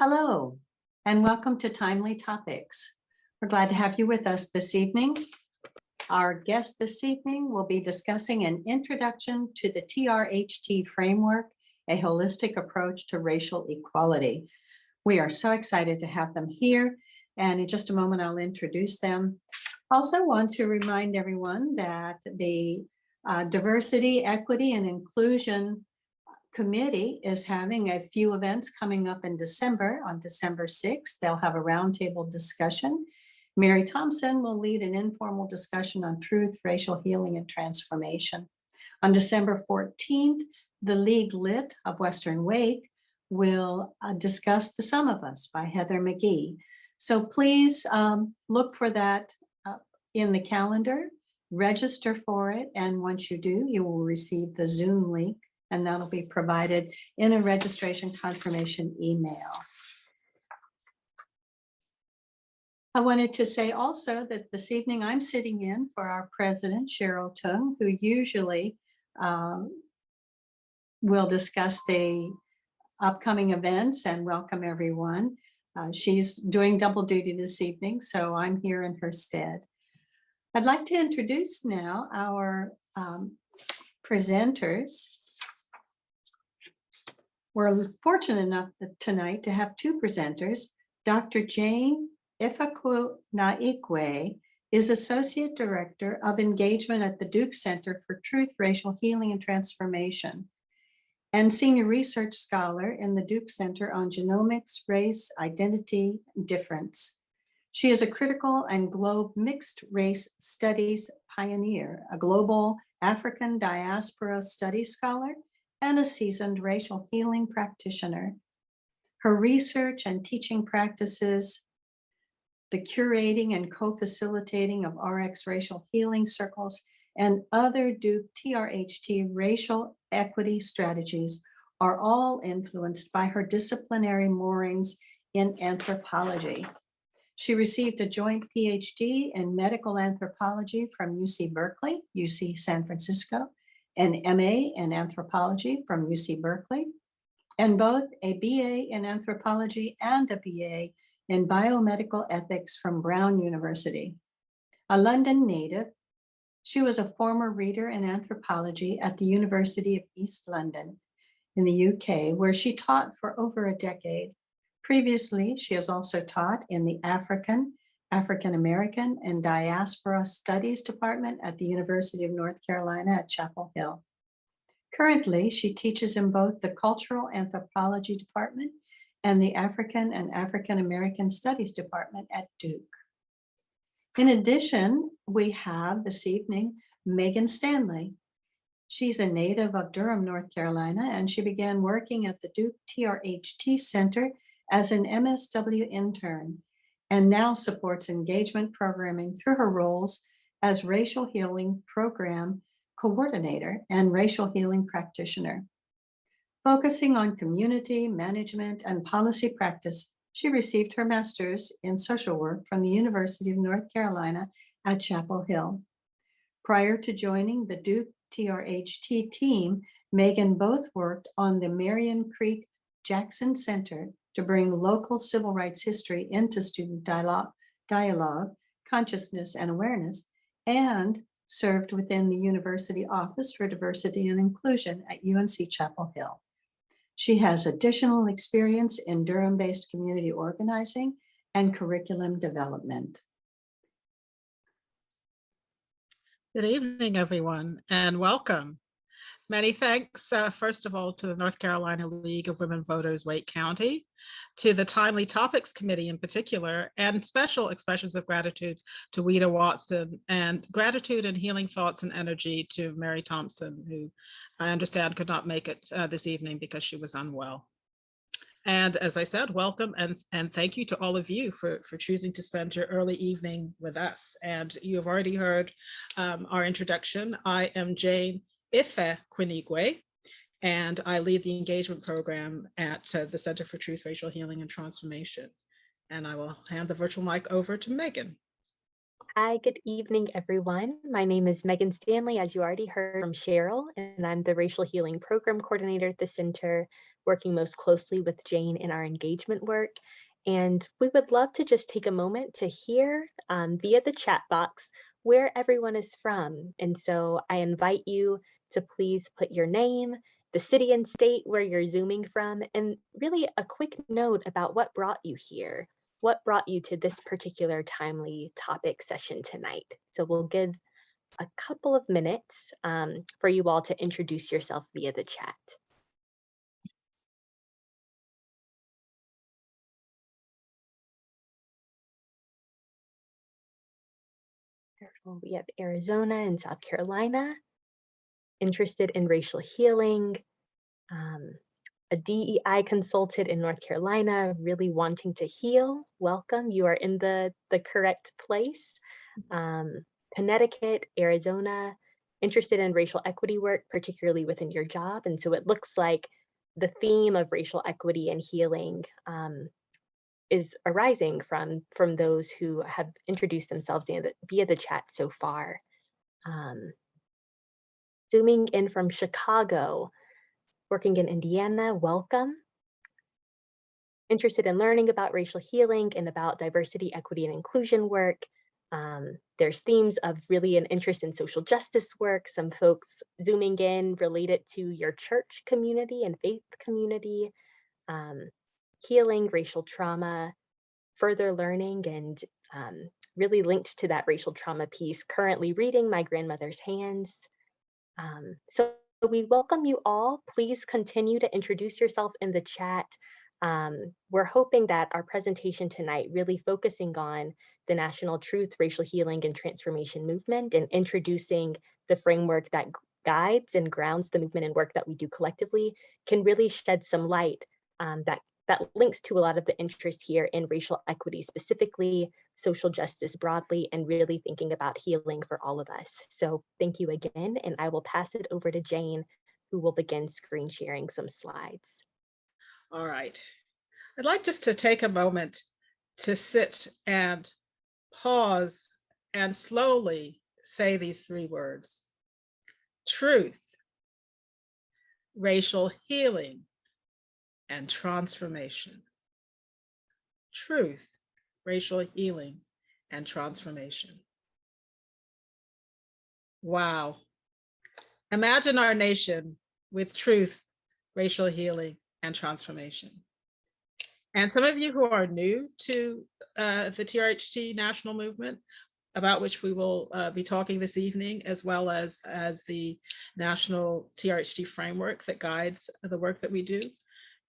Hello, and welcome to Timely Topics. We're glad to have you with us this evening. Our guest this evening will be discussing an introduction to the TRHT Framework, a holistic approach to racial equality. We are so excited to have them here, and in just a moment, I'll introduce them. Also want to remind everyone that the Diversity, Equity, and Inclusion Committee is having a few events coming up in December. On December 6th, they'll have a roundtable discussion. Mary Thompson will lead an informal discussion on truth, racial healing, and transformation. On December 14th, the League Lit of Western Wake will discuss The Sum of Us by Heather McGee. So please look for that in the calendar, register for it, and once you do, you will receive the Zoom link, and that'll be provided in a registration confirmation email. I wanted to say also that this evening I'm sitting in for our president, Cheryl Tung, who usually will discuss the upcoming events and welcome everyone. She's doing double duty this evening, so I'm here in her stead. I'd like to introduce now our presenters. We're fortunate enough tonight to have two presenters. Dr. Jane Ifeanyi is Associate Director of Engagement at the Duke Center for Truth, Racial Healing, and Transformation, and Senior Research Scholar in the Duke Center on Genomics, Race, Identity, and Difference. She is a critical and globe mixed race studies pioneer, a global African diaspora studies scholar, and a seasoned racial healing practitioner. Her research and teaching practices, the curating and co-facilitating of RX racial healing circles, and other Duke TRHT racial equity strategies are all influenced by her disciplinary moorings in anthropology. She received a joint PhD in medical anthropology from UC Berkeley, UC San Francisco, an MA in anthropology from UC Berkeley, and both a BA in anthropology and a BA in biomedical ethics from Brown University. A London native, she was a former reader in anthropology at the University of East London in the UK, where she taught for over a decade. Previously, she has also taught in the African American, and Diaspora Studies Department at the University of North Carolina at Chapel Hill. Currently, she teaches in both the Cultural Anthropology Department and the African and African American Studies Department at Duke. In addition, we have this evening Megan Stanley. She's a native of Durham, North Carolina, and she began working at the Duke TRHT Center as an MSW intern, and now supports engagement programming through her roles as Racial Healing Program Coordinator and Racial Healing Practitioner. Focusing on community management and policy practice, she received her master's in social work from the University of North Carolina at Chapel Hill. Prior to joining the Duke TRHT team, Megan both worked on the Marion Creek Jackson Center to bring local civil rights history into student dialogue, consciousness, and awareness, and served within the University Office for Diversity and Inclusion at UNC Chapel Hill. She has additional experience in Durham-based community organizing and curriculum development. Good evening, everyone, and welcome. Many thanks, first of all, to the North Carolina League of Women Voters, Wake County, to the Timely Topics Committee in particular, and special expressions of gratitude to Weta Watson, and gratitude and healing thoughts and energy to Mary Thompson, who I understand could not make it this evening because she was unwell. And as I said, welcome and thank you to all of you for choosing to spend your early evening with us. And you have already heard our introduction. I am Jane Ifeanyi, and I lead the engagement program at the Center for Truth, Racial Healing, and Transformation. And I will hand the virtual mic over to Megan. Hi, good evening, everyone. My name is Megan Stanley, as you already heard from Cheryl, and I'm the Racial Healing Program Coordinator at the Center, working most closely with Jane in our engagement work. And we would love to just take a moment to hear via the chat box where everyone is from. And so I invite you to please put your name, the city and state where you're Zooming from, and really a quick note about what brought you here. What brought you to this particular timely topic session tonight? So we'll give a couple of minutes for you all to introduce yourself via the chat. We have Arizona and South Carolina, interested in racial healing, a DEI consultant in North Carolina, really wanting to heal. Welcome, you are in the correct place. Connecticut, Arizona, interested in racial equity work, particularly within your job. And so it looks like the theme of racial equity and healing is arising from those who have introduced themselves via the chat so far. Zooming in from Chicago, working in Indiana, welcome. Interested in learning about racial healing and about diversity, equity, and inclusion work. There's themes of really an interest in social justice work, some folks zooming in related to your church community and faith community, healing, racial trauma, further learning, and really linked to that racial trauma piece, currently reading My Grandmother's Hands. So we welcome you all. Please continue to introduce yourself in the chat. We're hoping that our presentation tonight, really focusing on the National Truth, Racial Healing, and Transformation Movement and introducing the framework that guides and grounds the movement and work that we do collectively, can really shed some light that links to a lot of the interest here in racial equity specifically, social justice broadly, and really thinking about healing for all of us. So thank you again, and I will pass it over to Jane, who will begin screen sharing some slides. All right. I'd like just to take a moment to sit and pause and slowly say these three words: truth, racial healing, and transformation. Truth, racial healing, and transformation. Wow. Imagine our nation with truth, racial healing, and transformation. And some of you who are new to the TRHT national movement, about which we will be talking this evening, as well as the national TRHT framework that guides the work that we do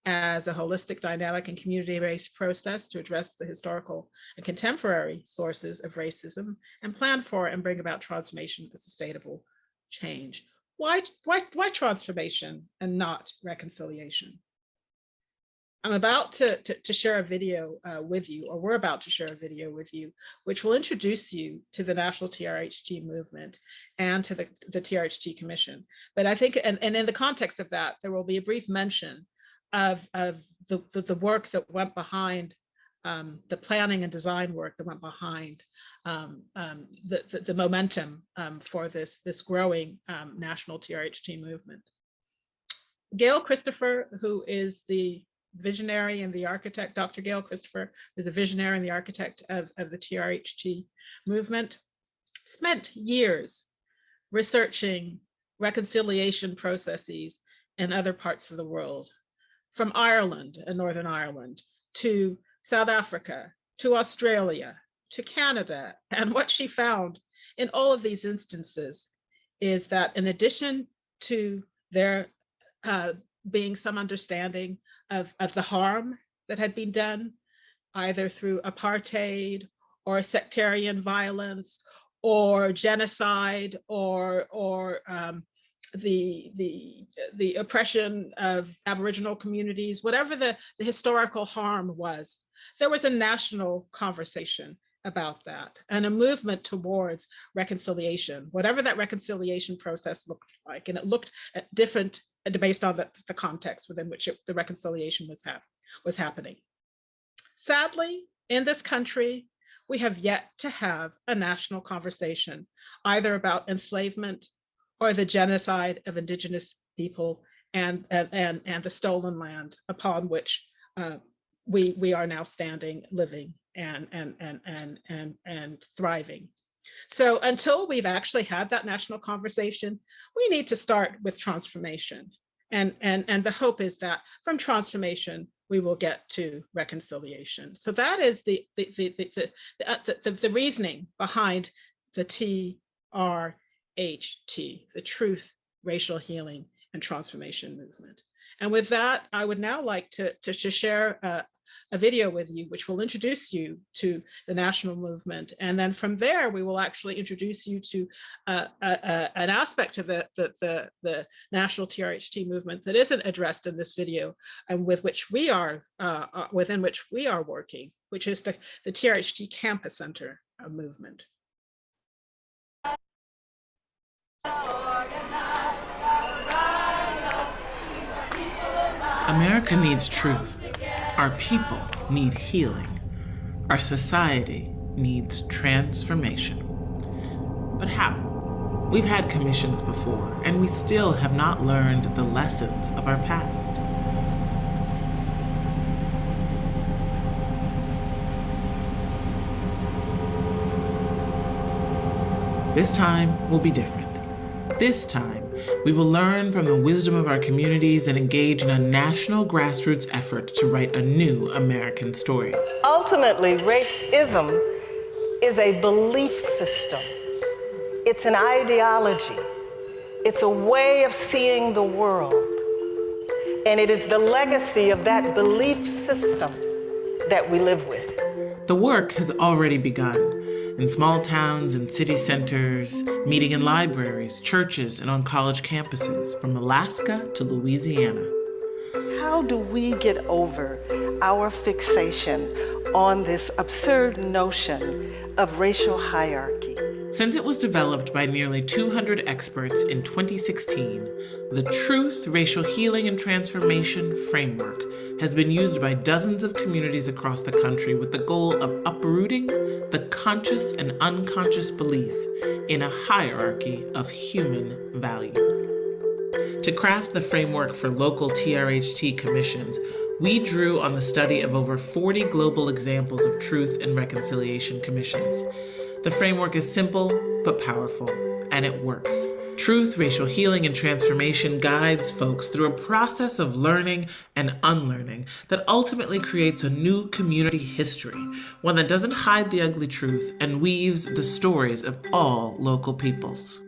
as a holistic, dynamic, and community-based process to address the historical and contemporary sources of racism and plan for and bring about transformation and sustainable change. Why transformation and not reconciliation? I'm about to share a video with you, or we're about to share a video with you, which will introduce you to the National TRHT movement and to the TRHT Commission. But I think, and in the context of that, there will be a brief mention of the work that went behind, the planning and design work that went behind the momentum for this growing national TRHT movement. Gail Christopher, who is the visionary and the architect, Dr. Gail Christopher, is a visionary and the architect of the TRHT movement, spent years researching reconciliation processes in other parts of the world, from Ireland and Northern Ireland to South Africa, to Australia, to Canada. And what she found in all of these instances is that in addition to there being some understanding of the harm that had been done, either through apartheid or sectarian violence or genocide or the oppression of Aboriginal communities, whatever the historical harm was, there was a national conversation about that and a movement towards reconciliation, whatever that reconciliation process looked like. And it looked at different based on the context within which the reconciliation was happening. Sadly, in this country, we have yet to have a national conversation, either about enslavement or the genocide of Indigenous people and the stolen land upon which we are now standing, living, and thriving. So until we've actually had that national conversation, we need to start with transformation. And the hope is that from transformation, we will get to reconciliation. So that is the reasoning behind the TRHT, the Truth, Racial Healing, and Transformation Movement. And with that, I would now like to share a video with you, which will introduce you to the national movement. And then from there, we will actually introduce you to an aspect of the national TRHT movement that isn't addressed in this video, and with which we are, within which we are working, which is the TRHT Campus Center movement. America needs truth. Our people need healing. Our society needs transformation. But how? We've had commissions before, and we still have not learned the lessons of our past. This time will be different. This time, we will learn from the wisdom of our communities and engage in a national grassroots effort to write a new American story. Ultimately, racism is a belief system. It's an ideology. It's a way of seeing the world. And it is the legacy of that belief system that we live with. The work has already begun. In small towns and city centers, meeting in libraries, churches, and on college campuses, from Alaska to Louisiana. How do we get over our fixation on this absurd notion of racial hierarchy? Since it was developed by nearly 200 experts in 2016, the Truth, Racial Healing, and Transformation Framework has been used by dozens of communities across the country with the goal of uprooting the conscious and unconscious belief in a hierarchy of human value. To craft the framework for local TRHT commissions, we drew on the study of over 40 global examples of truth and reconciliation commissions. The framework is simple but powerful, and it works. Truth, Racial Healing, and Transformation guides folks through a process of learning and unlearning that ultimately creates a new community history, one that doesn't hide the ugly truth and weaves the stories of all local peoples.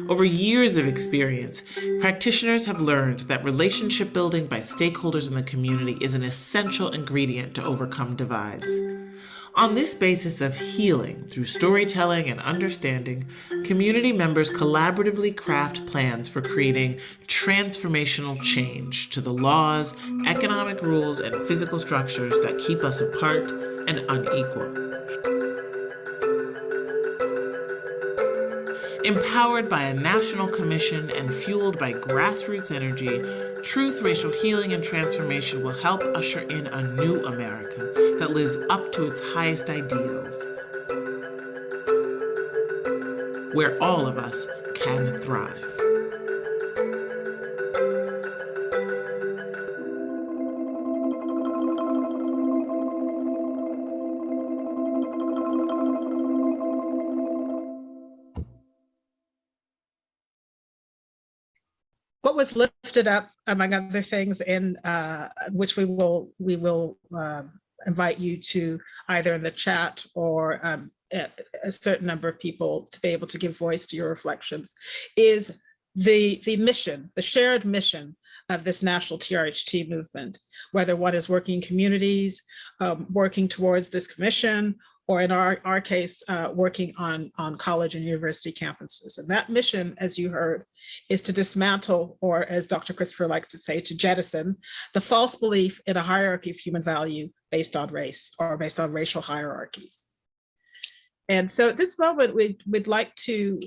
Over years of experience, practitioners have learned that relationship building by stakeholders in the community is an essential ingredient to overcome divides. On this basis of healing through storytelling and understanding, community members collaboratively craft plans for creating transformational change to the laws, economic rules, and physical structures that keep us apart and unequal. Empowered by a national commission and fueled by grassroots energy, Truth, Racial Healing, and Transformation will help usher in a new America that lives up to its highest ideals, where all of us can thrive. What was lifted up, among other things, in which we will invite you to either in the chat or a certain number of people to be able to give voice to your reflections, is the mission, the shared mission of this national TRHT movement, whether one is working in communities, working towards this commission, or in our case, working on college and university campuses. And that mission, as you heard, is to dismantle, or as Dr. Christopher likes to say, to jettison the false belief in a hierarchy of human value based on race or based on racial hierarchies. And so at this moment, we'd like to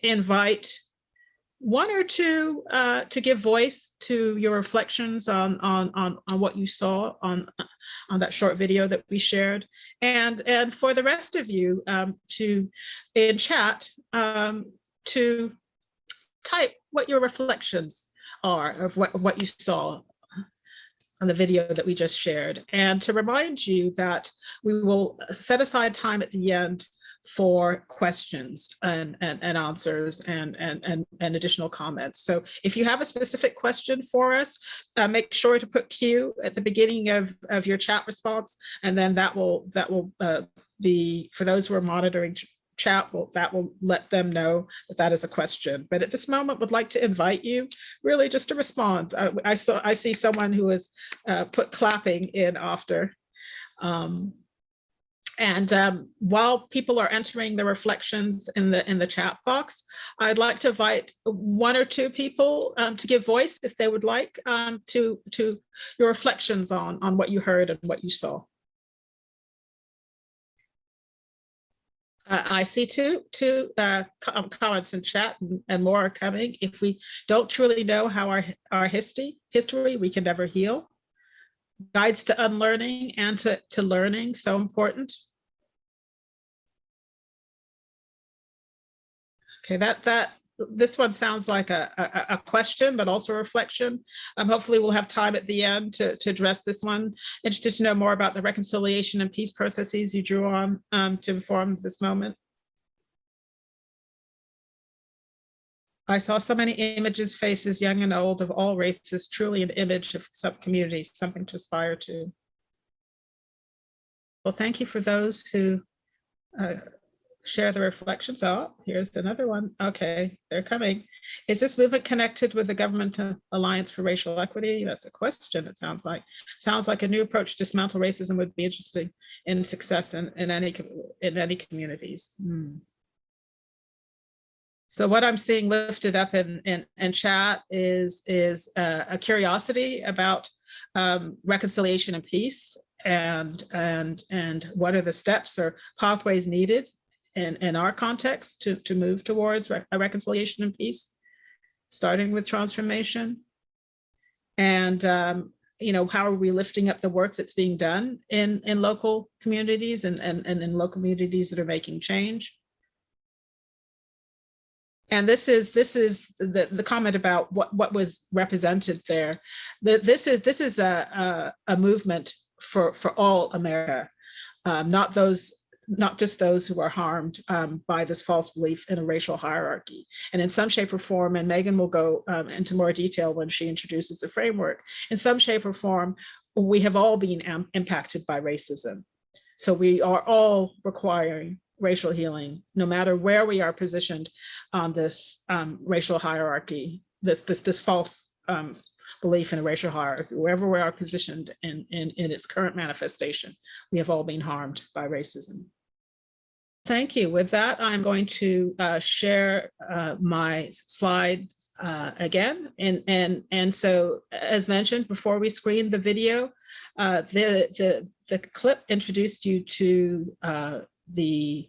invite one or two to give voice to your reflections on what you saw on that short video that we shared, and for the rest of you to in chat to type what your reflections are of what you saw on the video that we just shared, and to remind you that we will set aside time at the end for questions and answers and additional comments. So if you have a specific question for us, make sure to put Q at the beginning of your chat response, and then that will be, for those who are monitoring chat, that will let them know that that is a question. But at this moment, would like to invite you really just to respond. I see someone who has put clapping in after. While people are entering their reflections in the chat box, I'd like to invite one or two people to give voice, if they would like, to your reflections on what you heard and what you saw. I see two comments in chat, and more are coming. If we don't truly know how our history, we can never heal. Guides to unlearning and to learning, so important. Okay, this one sounds like a question, but also a reflection. Hopefully we'll have time at the end to address this one. Interested to know more about the reconciliation and peace processes you drew on to inform this moment. I saw so many images, faces, young and old, of all races, truly an image of sub-communities, something to aspire to. Well, thank you for those who share the reflections. Oh, here's another one. Okay, they're coming. Is this movement connected with the Government Alliance for Racial Equity? That's a question, it sounds like. Sounds like a new approach to dismantle racism would be interesting in success in any communities. So what I'm seeing lifted up in chat is a curiosity about reconciliation and peace, and what are the steps or pathways needed in our context to move towards a reconciliation and peace, starting with transformation. And how are we lifting up the work that's being done in local communities and in local communities that are making change. And this is the comment about what was represented there. This is a movement for all America, not just those who are harmed by this false belief in a racial hierarchy. And in some shape or form, and Megan will go into more detail when she introduces the framework, in some shape or form, we have all been impacted by racism. So we are all requiring racial healing, no matter where we are positioned on this racial hierarchy, this false belief in a racial hierarchy, wherever we are positioned in its current manifestation, we have all been harmed by racism. Thank you. With that, I'm going to share my slide again. And so, as mentioned, before we screened the video, the clip introduced you to the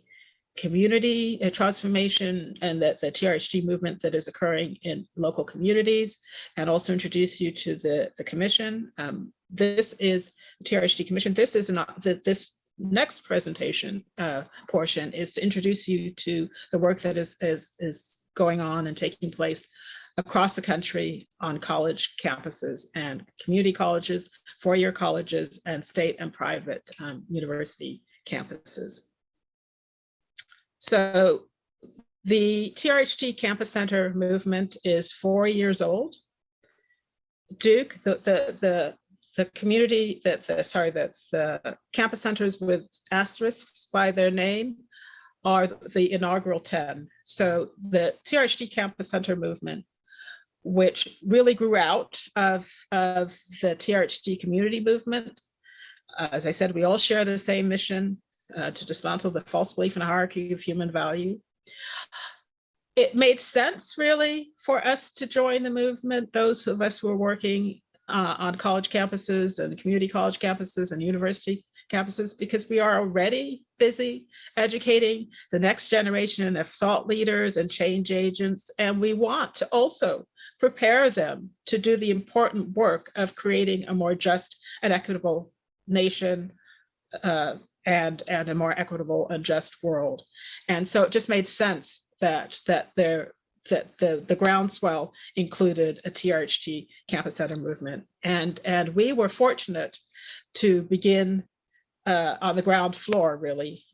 community transformation and the TRHT movement that is occurring in local communities, and also introduce you to the commission. This is the TRHT Commission. This is not this next presentation portion is to introduce you to the work that is going on and taking place across the country on college campuses and community colleges, four-year colleges, and state and private university campuses. So the TRHT Campus Center movement is 4 years old. Duke, the community, the campus centers with asterisks by their name are the inaugural 10. So the TRHT Campus Center movement, which really grew out of the TRHT community movement. As I said, we all share the same mission, to dismantle the false belief in a hierarchy of human value. It made sense, really, for us to join the movement. Those of us who were working on college campuses and community college campuses and university campuses, because we are already busy educating the next generation of thought leaders and change agents. And we want to also prepare them to do the important work of creating a more just and equitable nation and a more equitable and just world. And so it just made sense that the groundswell included a TRHT Campus Center movement. And we were fortunate to begin on the ground floor, really,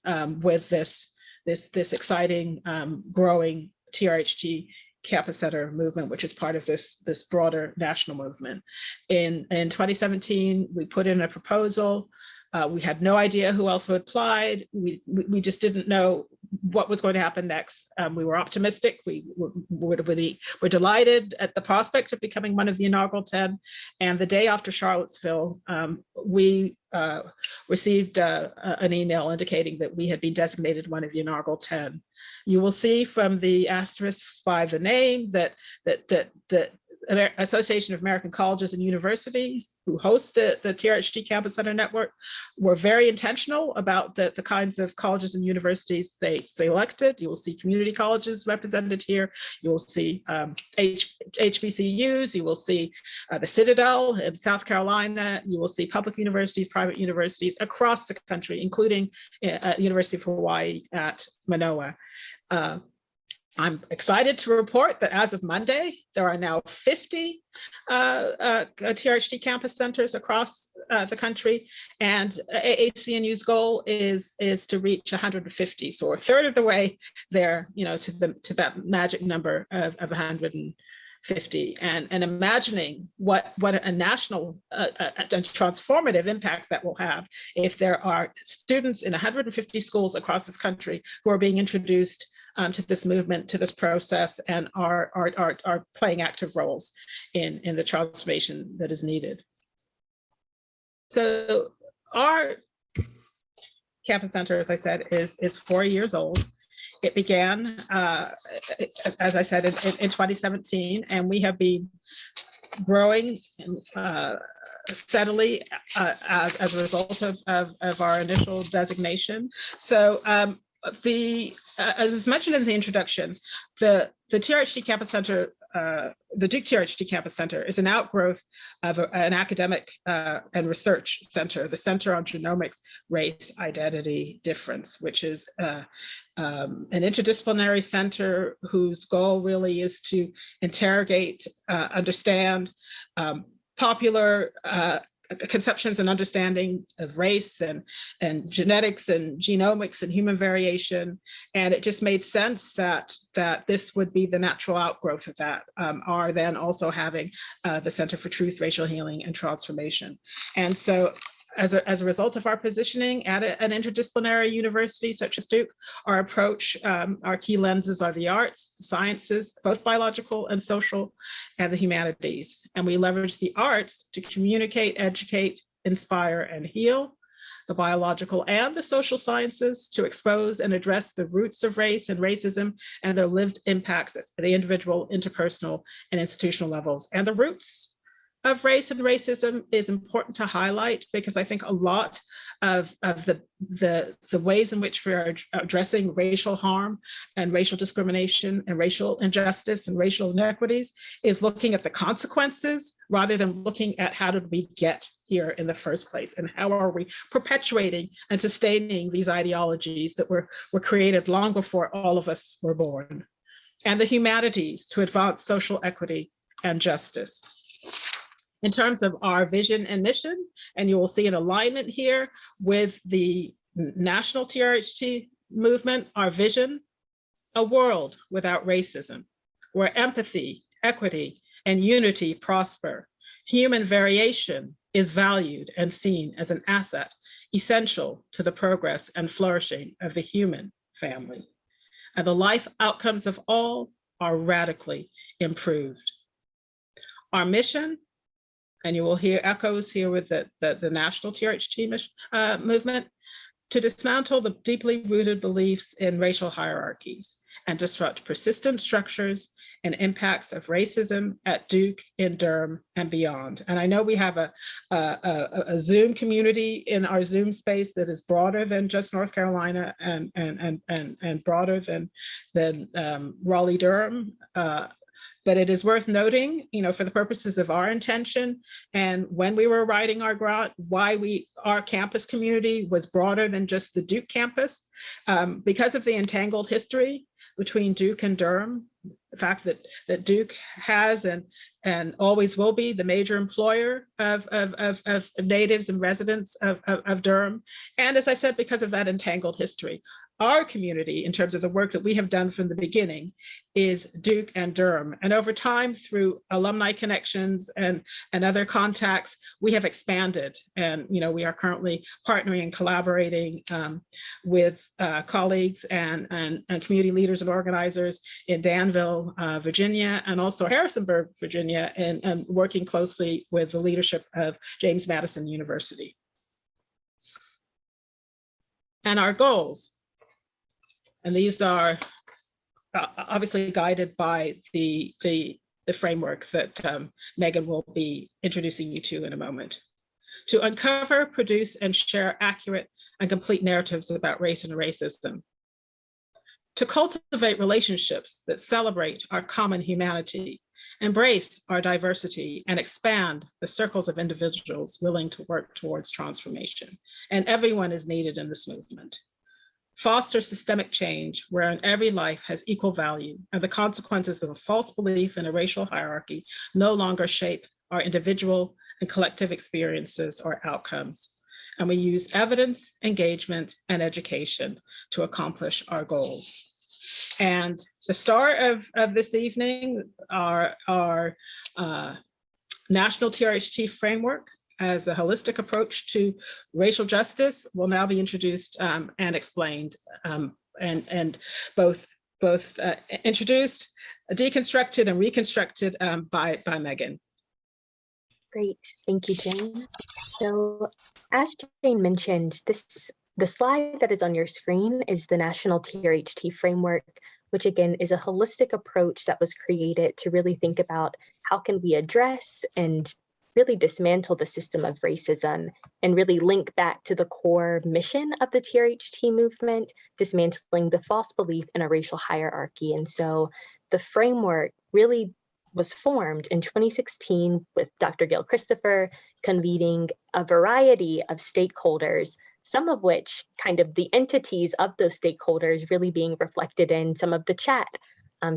with this exciting, growing TRHT Campus Center movement, which is part of this broader national movement. In 2017, we put in a proposal. We had no idea who else had applied. We just didn't know what was going to happen next. We were optimistic. We were delighted at the prospect of becoming one of the inaugural 10. And the day after Charlottesville, we received an email indicating that we had been designated one of the inaugural 10. You will see from the asterisks by the name that the Association of American Colleges and Universities, who host the TRHT Campus Center Network, were very intentional about the kinds of colleges and universities they selected. You will see community colleges represented here. You will see HBCUs. You will see the Citadel in South Carolina. You will see public universities, private universities across the country, including University of Hawaii at Manoa. I'm excited to report that as of Monday, there are now 50 TRHT campus centers across the country, and AAC&U's goal is to reach 150. So we're a third of the way there, to that magic number of 150, and imagining what a national and transformative impact that will have if there are students in 150 schools across this country who are being introduced to this movement, to this process, and are playing active roles in the transformation that is needed. So our campus center, as I said, is 4 years old. It began, as I said, in 2017, and we have been growing steadily as a result of our initial designation. So as was mentioned in the introduction, the TRHT Campus Center, the Duke TRHT Campus Center, is an outgrowth of an academic and research center, the Center on Genomics, Race, Identity, Difference, which is an interdisciplinary center whose goal really is to interrogate, understand popular conceptions and understandings of race and genetics and genomics and human variation. And it just made sense that this would be the natural outgrowth of that, are then also having the Center for Truth, Racial Healing, and Transformation. And so as a result of our positioning at an interdisciplinary university such as Duke, our approach, our key lenses are the arts, the sciences, both biological and social, and the humanities. And we leverage the arts to communicate, educate, inspire, and heal, the biological and the social sciences to expose and address the roots of race and racism and their lived impacts at the individual, interpersonal, and institutional levels. And the roots of race and racism is important to highlight, because I think a lot of the ways in which we are addressing racial harm and racial discrimination and racial injustice and racial inequities is looking at the consequences rather than looking at how did we get here in the first place, and how are we perpetuating and sustaining these ideologies that were created long before all of us were born. And the humanities to advance social equity and justice. In terms of our vision and mission, and you will see an alignment here with the national TRHT movement, our vision: a world without racism, where empathy, equity, and unity prosper. Human variation is valued and seen as an asset essential to the progress and flourishing of the human family. And the life outcomes of all are radically improved. Our mission, and you will hear echoes here with the national TRHT movement, to dismantle the deeply rooted beliefs in racial hierarchies and disrupt persistent structures and impacts of racism at Duke, in Durham, and beyond. And I know we have a Zoom community in our Zoom space that is broader than just North Carolina and broader than Raleigh, Durham. But it is worth noting, for the purposes of our intention and when we were writing our grant, why our campus community was broader than just the Duke campus, because of the entangled history between Duke and Durham, the fact that Duke has and always will be the major employer of natives and residents of Durham. And as I said, because of that entangled history. Our community, in terms of the work that we have done from the beginning, is Duke and Durham. And over time, through alumni connections and other contacts, we have expanded. And we are currently partnering and collaborating with colleagues and community leaders and organizers in Danville, Virginia, and also Harrisonburg, Virginia, and working closely with the leadership of James Madison University. And our goals. And these are obviously guided by the framework that Megan will be introducing you to in a moment. To uncover, produce, and share accurate and complete narratives about race and racism. To cultivate relationships that celebrate our common humanity, embrace our diversity, and expand the circles of individuals willing to work towards transformation. And everyone is needed in this movement. Foster systemic change wherein every life has equal value and the consequences of a false belief in a racial hierarchy no longer shape our individual and collective experiences or outcomes. And we use evidence, engagement, and education to accomplish our goals. And the star of this evening, our National TRHT Framework as a holistic approach to racial justice will now be introduced and explained, and both introduced, deconstructed, and reconstructed by Megan. Great, thank you, Jane. So as Jane mentioned, the slide that is on your screen is the National TRHT Framework, which again is a holistic approach that was created to really think about how can we address and really dismantle the system of racism and really link back to the core mission of the TRHT movement, dismantling the false belief in a racial hierarchy. And so the framework really was formed in 2016 with Dr. Gail Christopher convening a variety of stakeholders, some of which kind of the entities of those stakeholders really being reflected in some of the chat.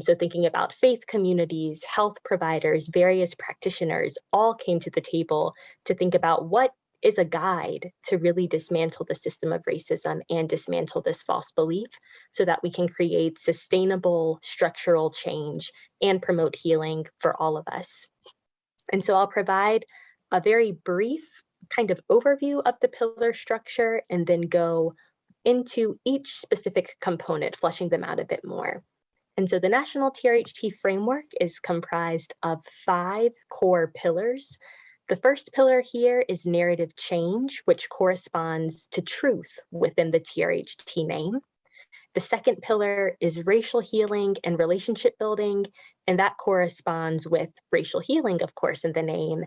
So thinking about faith communities, health providers, various practitioners all came to the table to think about what is a guide to really dismantle the system of racism and dismantle this false belief so that we can create sustainable structural change and promote healing for all of us. And so I'll provide a very brief kind of overview of the pillar structure and then go into each specific component, fleshing them out a bit more. And so the National TRHT Framework is comprised of 5 core pillars. The first pillar here is narrative change, which corresponds to truth within the TRHT name. The second pillar is racial healing and relationship building, and that corresponds with racial healing, of course, in the name.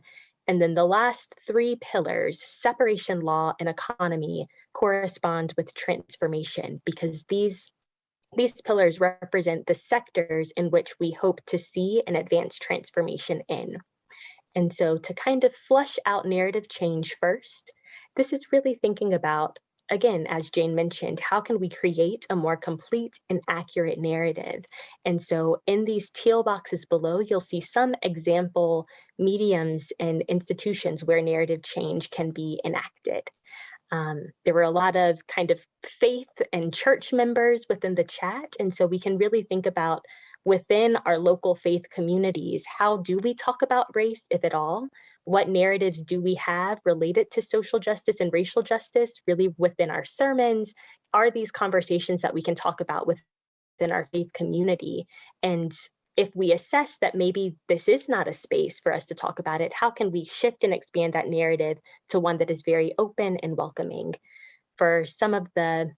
And then the last 3 pillars, separation law and economy, correspond with transformation, because these pillars represent the sectors in which we hope to see an advanced transformation in. And so to kind of flush out narrative change first, this is really thinking about, again, as Jane mentioned, how can we create a more complete and accurate narrative? And so in these teal boxes below, you'll see some example mediums and institutions where narrative change can be enacted. There were a lot of kind of faith and church members within the chat. And so we can really think about within our local faith communities, how do we talk about race, if at all? What narratives do we have related to social justice and racial justice really within our sermons? Are these conversations that we can talk about within our faith community? And if we assess that maybe this is not a space for us to talk about it, how can we shift and expand that narrative to one that is very open and welcoming? For some of the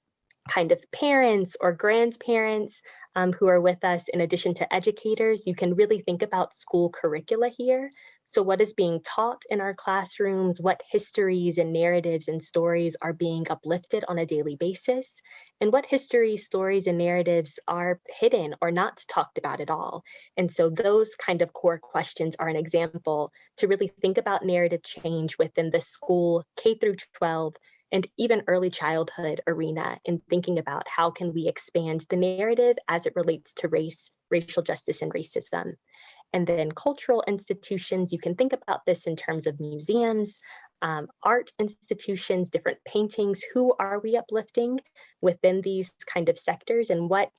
kind of parents or grandparents who are with us, in addition to educators, you can really think about school curricula here. So what is being taught in our classrooms, what histories and narratives and stories are being uplifted on a daily basis, and what histories, stories, and narratives are hidden or not talked about at all. And so those kind of core questions are an example to really think about narrative change within the school K through 12 and even early childhood arena, in thinking about how can we expand the narrative as it relates to race, racial justice, and racism. And then cultural institutions, you can think about this in terms of museums, art institutions, different paintings. Who are we uplifting within these kind of sectors, and what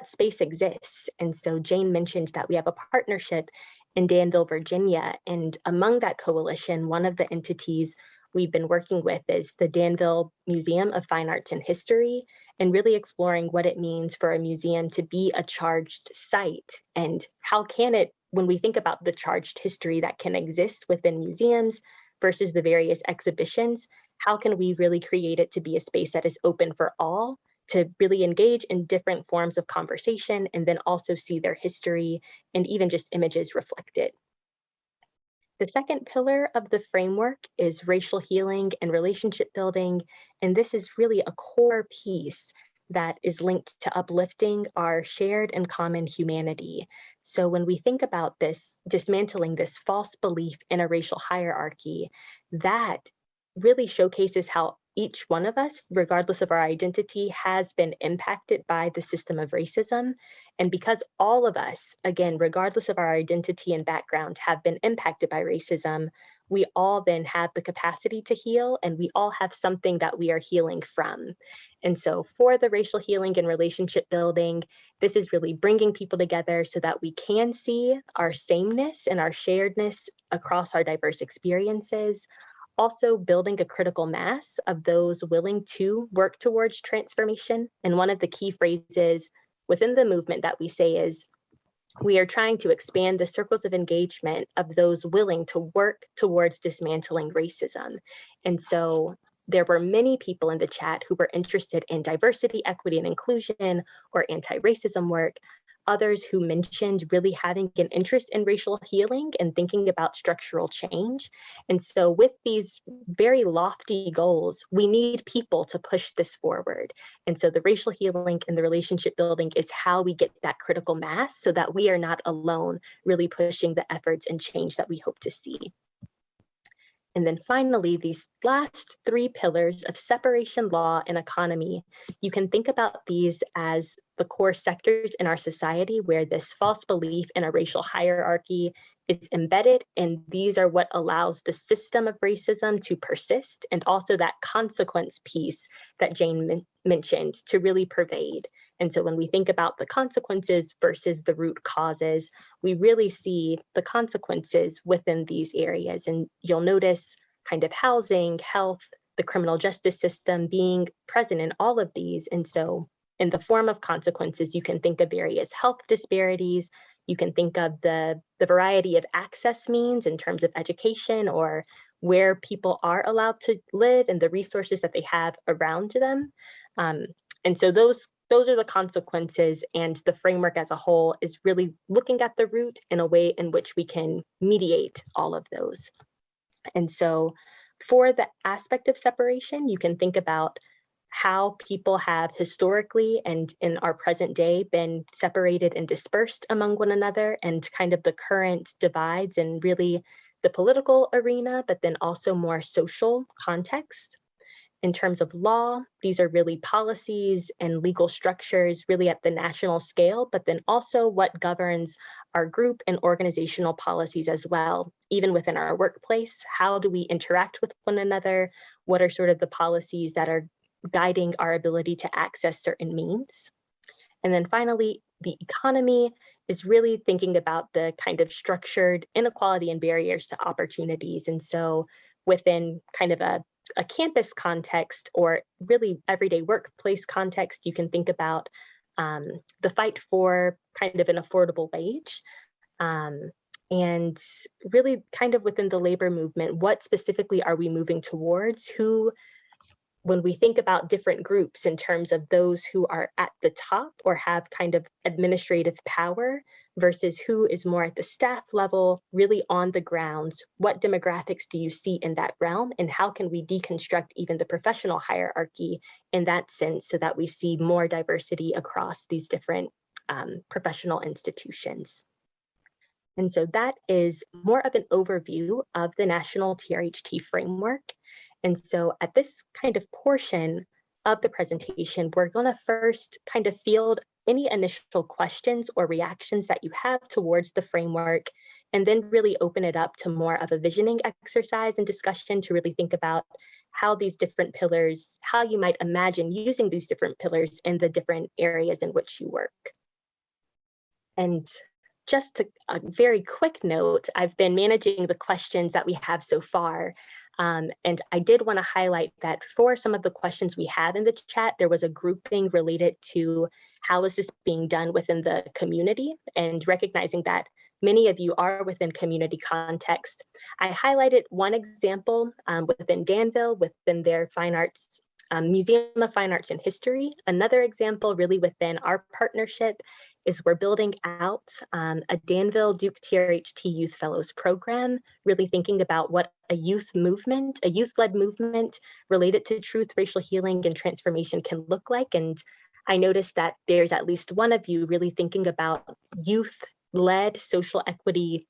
space exists? And so Jane mentioned that we have a partnership in Danville, Virginia, and among that coalition, one of the entities we've been working with is the Danville Museum of Fine Arts and History, and really exploring what it means for a museum to be a charged site, and how can it, when we think about the charged history that can exist within museums versus the various exhibitions, how can we really create it to be a space that is open for all, to really engage in different forms of conversation, and then also see their history and even just images reflected. The second pillar of the framework is racial healing and relationship building, and this is really a core piece that is linked to uplifting our shared and common humanity. So when we think about this, dismantling this false belief in a racial hierarchy, that really showcases how each one of us, regardless of our identity, has been impacted by the system of racism. And because all of us, again, regardless of our identity and background, have been impacted by racism, we all then have the capacity to heal, and we all have something that we are healing from. And so for the racial healing and relationship building, this is really bringing people together so that we can see our sameness and our sharedness across our diverse experiences. Also building a critical mass of those willing to work towards transformation. And one of the key phrases within the movement that we say is, we are trying to expand the circles of engagement of those willing to work towards dismantling racism. And so there were many people in the chat who were interested in diversity, equity, and inclusion, or anti-racism work. Others who mentioned really having an interest in racial healing and thinking about structural change. And so with these very lofty goals, we need people to push this forward. And so the racial healing and the relationship building is how we get that critical mass so that we are not alone really pushing the efforts and change that we hope to see. And then finally, these last three pillars of separation, law, and economy, you can think about these as the core sectors in our society where this false belief in a racial hierarchy is embedded, and these are what allows the system of racism to persist, and also that consequence piece that Jane mentioned to really pervade. And so when we think about the consequences versus the root causes, we really see the consequences within these areas. And you'll notice kind of housing, health, the criminal justice system being present in all of these. And so in the form of consequences, you can think of various health disparities. You can think of the variety of access means in terms of education, or where people are allowed to live and the resources that they have around them. And so those are the consequences, and the framework as a whole is really looking at the root in a way in which we can mediate all of those. And so for the aspect of separation, you can think about how people have historically and in our present day been separated and dispersed among one another, and kind of the current divides in really the political arena, but then also more social context. In terms of law, these are really policies and legal structures really at the national scale, but then also what governs our group and organizational policies as well. Even within our workplace, how do we interact with one another? What are sort of the policies that are guiding our ability to access certain means? And then finally, the economy is really thinking about the kind of structured inequality and barriers to opportunities. And so within kind of a campus context, or really everyday workplace context, you can think about the fight for kind of an affordable wage. And really kind of within the labor movement, what specifically are we moving towards? Who when we think about different groups in terms of those who are at the top or have kind of administrative power versus who is more at the staff level, really on the grounds, what demographics do you see in that realm, and how can we deconstruct even the professional hierarchy in that sense so that we see more diversity across these different professional institutions. And so that is more of an overview of the National TRHT Framework. And so at this kind of portion of the presentation, we're going to first kind of field any initial questions or reactions that you have towards the framework, and then really open it up to more of a visioning exercise and discussion to really think about how these different pillars, how you might imagine using these different pillars in the different areas in which you work. And just a very quick note, I've been managing the questions that we have so far. And I did want to highlight that for some of the questions we have in the chat, there was a grouping related to how is this being done within the community, and recognizing that many of you are within community context. I highlighted one example within Danville, within their Fine Arts, Museum of Fine Arts and History. Another example really within our partnership is we're building out a Danville Duke TRHT Youth Fellows program, really thinking about what a youth movement, a youth-led movement related to truth, racial healing, and transformation can look like. And I noticed that there's at least one of you really thinking about youth-led social equity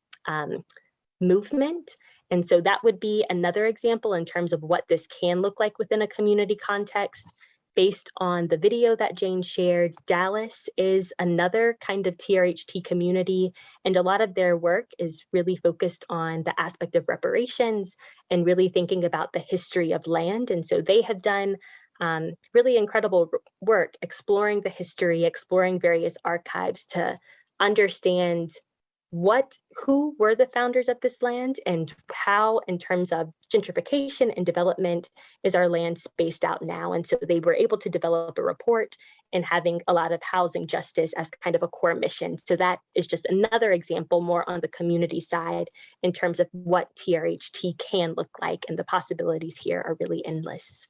movement. And so that would be another example in terms of what this can look like within a community context. Based on the video that Jane shared, Dallas is another kind of TRHT community, and a lot of their work is really focused on the aspect of reparations and really thinking about the history of land. And so they have done really incredible work exploring the history, exploring various archives to understand who were the founders of this land and how, in terms of gentrification and development, is our land spaced out now. And so they were able to develop a report and having a lot of housing justice as kind of a core mission. So that is just another example more on the community side in terms of what TRHT can look like, and the possibilities here are really endless.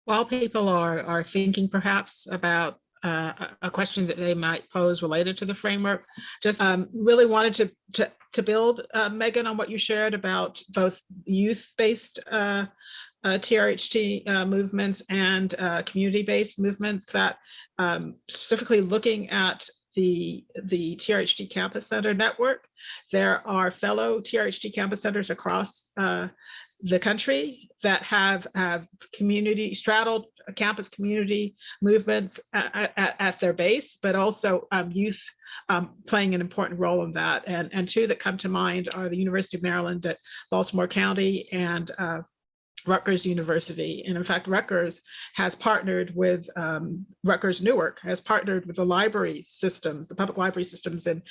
While people are thinking perhaps about a question that they might pose related to the framework, just really wanted to build, Megan, on what you shared about both youth-based TRHT movements and community-based movements, that specifically looking at the TRHT Campus Center network. There are fellow TRHT Campus Centers across the country that have community straddled campus community movements at their base, but also youth playing an important role in that. And two that come to mind are the University of Maryland at Baltimore County and Rutgers University. And in fact, Rutgers has partnered with Rutgers Newark has partnered with the library systems, the public library systems in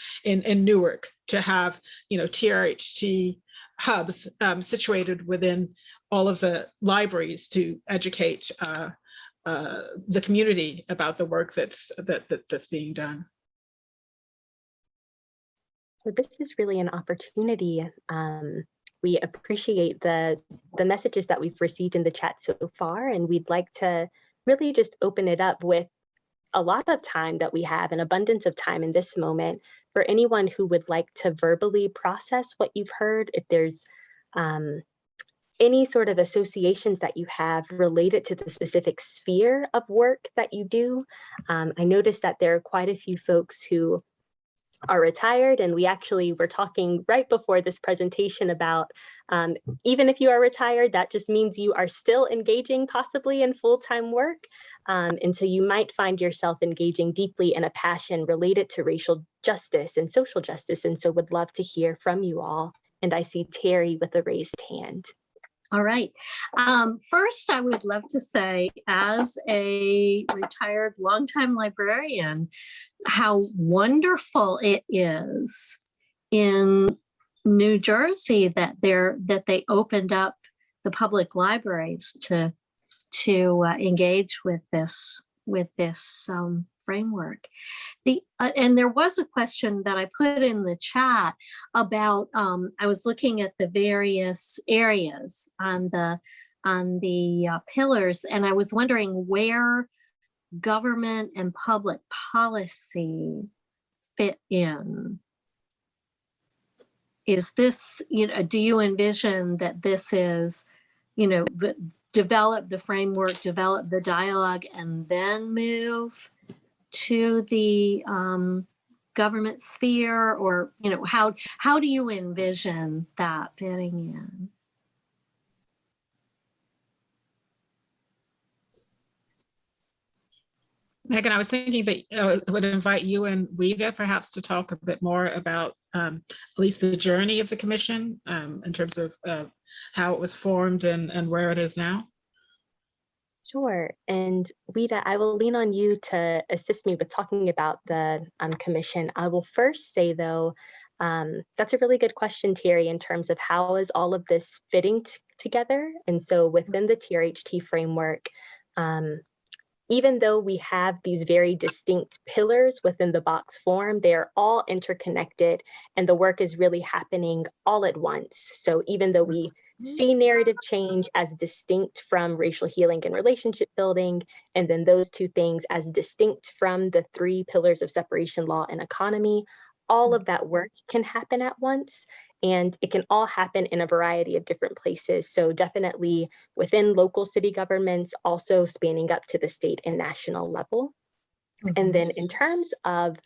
Newark, to have TRHT hubs situated within all of the libraries to educate the community about the work that's being done. So this is really an opportunity. We appreciate the messages that we've received in the chat so far, and we'd like to really just open it up with a lot of time that we have, an abundance of time in this moment, for anyone who would like to verbally process what you've heard. If there's any sort of associations that you have related to the specific sphere of work that you do. I noticed that there are quite a few folks who are retired, and we actually were talking right before this presentation about even if you are retired, that just means you are still engaging possibly in full-time work. And so you might find yourself engaging deeply in a passion related to racial justice and social justice. And so would love to hear from you all. And I see Terry with a raised hand. All right. First, I would love to say, as a retired longtime librarian, how wonderful it is in New Jersey that they opened up the public libraries to engage with this framework. And there was a question that I put in the chat about, I was looking at the various areas on the pillars, and I was wondering where government and public policy fit in. Is this, do you envision that this is, develop the framework, develop the dialogue, and then move to the government sphere? Or, how do you envision that fitting in? Megan, I was thinking that I would invite you and Rita perhaps to talk a bit more about at least the journey of the commission in terms of how it was formed and where it is now. Sure. And Rita, I will lean on you to assist me with talking about the commission. I will first say, though, that's a really good question, Terry, in terms of how is all of this fitting together. And so within the TRHT framework, even though we have these very distinct pillars within the box form, they are all interconnected and the work is really happening all at once. So even though we see narrative change as distinct from racial healing and relationship building, and then those two things as distinct from the three pillars of separation, law, and economy, all of that work can happen at once. And it can all happen in a variety of different places. So definitely within local city governments, also spanning up to the state and national level. Mm-hmm. And then in terms of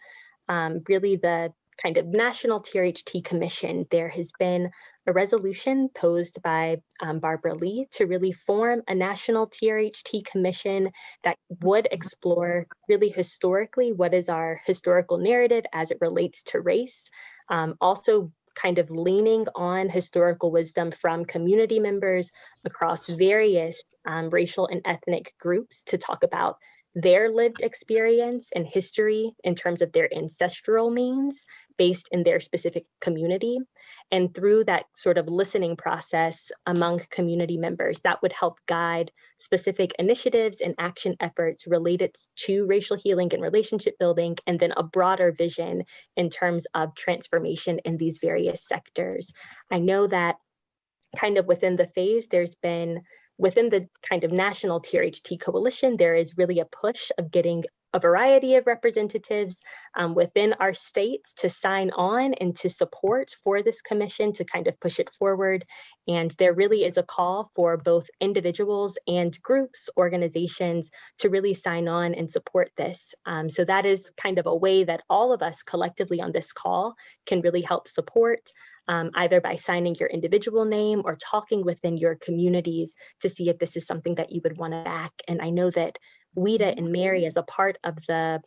really the kind of National TRHT Commission, there has been a resolution posed by Barbara Lee to really form a National TRHT Commission that would explore really historically what is our historical narrative as it relates to race. Also kind of leaning on historical wisdom from community members across various racial and ethnic groups to talk about their lived experience and history in terms of their ancestral means based in their specific community. And through that sort of listening process among community members, that would help guide specific initiatives and action efforts related to racial healing and relationship building, and then a broader vision in terms of transformation in these various sectors. I know that kind of within the phase, there's been within the kind of national TRHT coalition, there is really a push of getting a variety of representatives within our states to sign on and to support for this commission to kind of push it forward. And there really is a call for both individuals and groups, organizations to really sign on and support this. So that is kind of a way that all of us collectively on this call can really help support. Either by signing your individual name or talking within your communities to see if this is something that you would want to back. And I know that Weta and Mary, as a part of the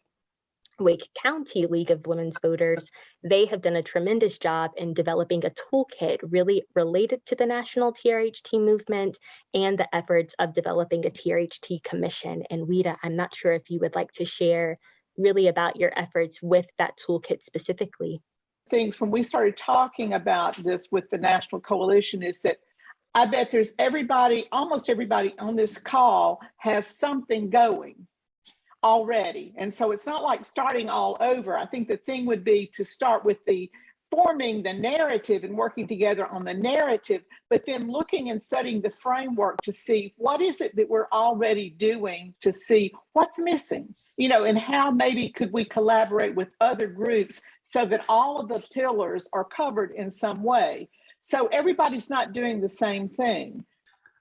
Wake County League of Women's Voters, they have done a tremendous job in developing a toolkit really related to the national TRHT movement and the efforts of developing a TRHT commission. And Weta, I'm not sure if you would like to share really about your efforts with that toolkit specifically. Things when we started talking about this with the National Coalition is that I bet there's almost everybody on this call has something going already. And so it's not like starting all over. I think the thing would be to start with the forming the narrative and working together on the narrative, but then looking and studying the framework to see what is it that we're already doing to see what's missing, and how maybe could we collaborate with other groups so that all of the pillars are covered in some way. So everybody's not doing the same thing.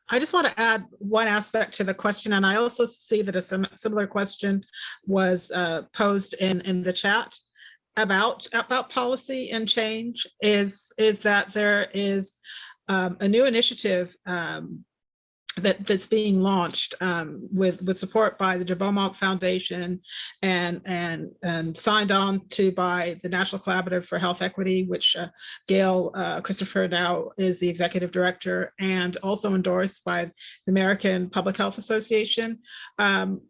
I just want to add one aspect to the question, and I also see that a similar question was posed in the chat about policy and change, is that there is a new initiative that's being launched with support by the de Beaumont Foundation and signed on to by the National Collaborative for Health Equity, which Gail Christopher now is the executive director, and also endorsed by the American Public Health Association,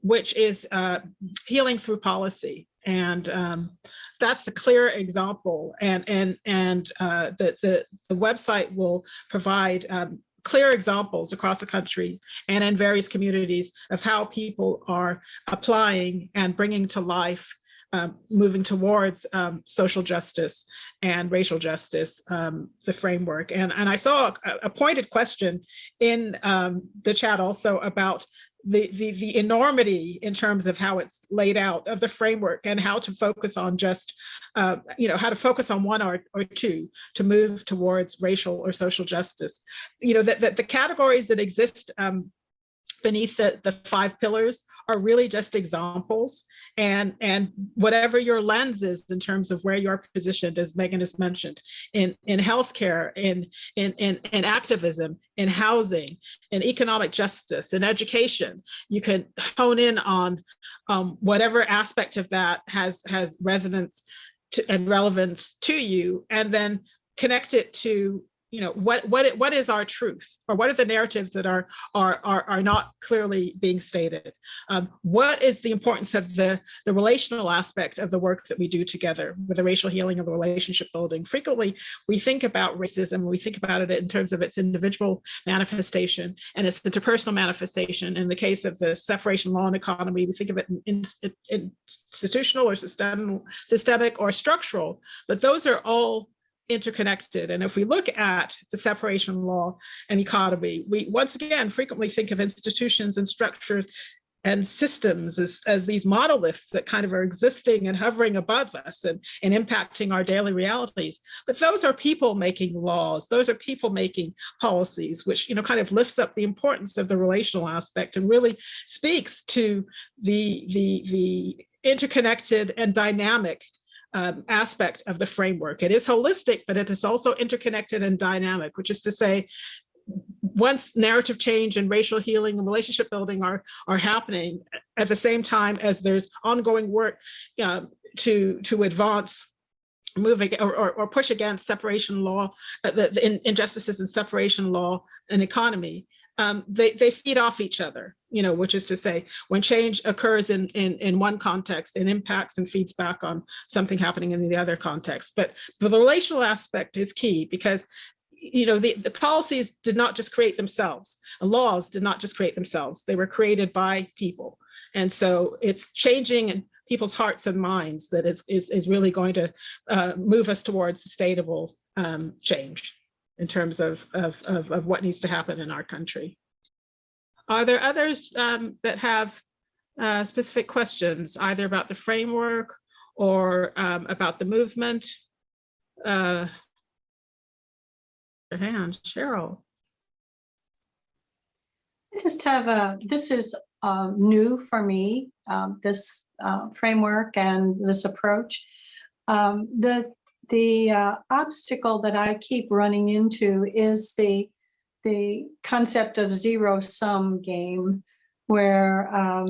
which is Healing Through Policy. And that's a clear example. And the website will provide clear examples across the country and in various communities of how people are applying and bringing to life, moving towards social justice and racial justice, the framework. And I saw a pointed question in the chat also about the enormity in terms of how it's laid out of the framework and how to focus on just, how to focus on one or two to move towards racial or social justice. That the categories that exist beneath the 5 pillars are really just examples, and whatever your lens is in terms of where you're positioned, as Megan has mentioned, in healthcare, in activism, in housing, in economic justice, in education, you can hone in on whatever aspect of that has resonance and relevance to you, and then connect it to what is our truth, or what are the narratives that are not clearly being stated? What is the importance of the relational aspect of the work that we do together with the racial healing and the relationship building? Frequently, we think about racism, we think about it in terms of its individual manifestation and its interpersonal manifestation. In the case of the separation law and economy, we think of it in institutional or systemic or structural, but those are all interconnected. And if we look at the separation law and economy, we once again frequently think of institutions and structures and systems as these monoliths that kind of are existing and hovering above us and impacting our daily realities. But those are people making laws, those are people making policies, which kind of lifts up the importance of the relational aspect and really speaks to the interconnected and dynamic aspect of the framework. It is holistic, but it is also interconnected and dynamic, which is to say, once narrative change and racial healing and relationship building are happening at the same time as there's ongoing work to advance moving or push against separation law, the injustices in separation law and economy, they feed off each other, which is to say, when change occurs in one context, it impacts and feeds back on something happening in the other context. But the relational aspect is key because the policies did not just create themselves. Laws did not just create themselves. They were created by people. And so it's changing in people's hearts and minds that is really going to move us towards sustainable change in terms of what needs to happen in our country. Are there others that have specific questions, either about the framework or about the movement? Your hand, Cheryl. I just have this is new for me, this framework and this approach. The obstacle that I keep running into is the concept of zero-sum game, where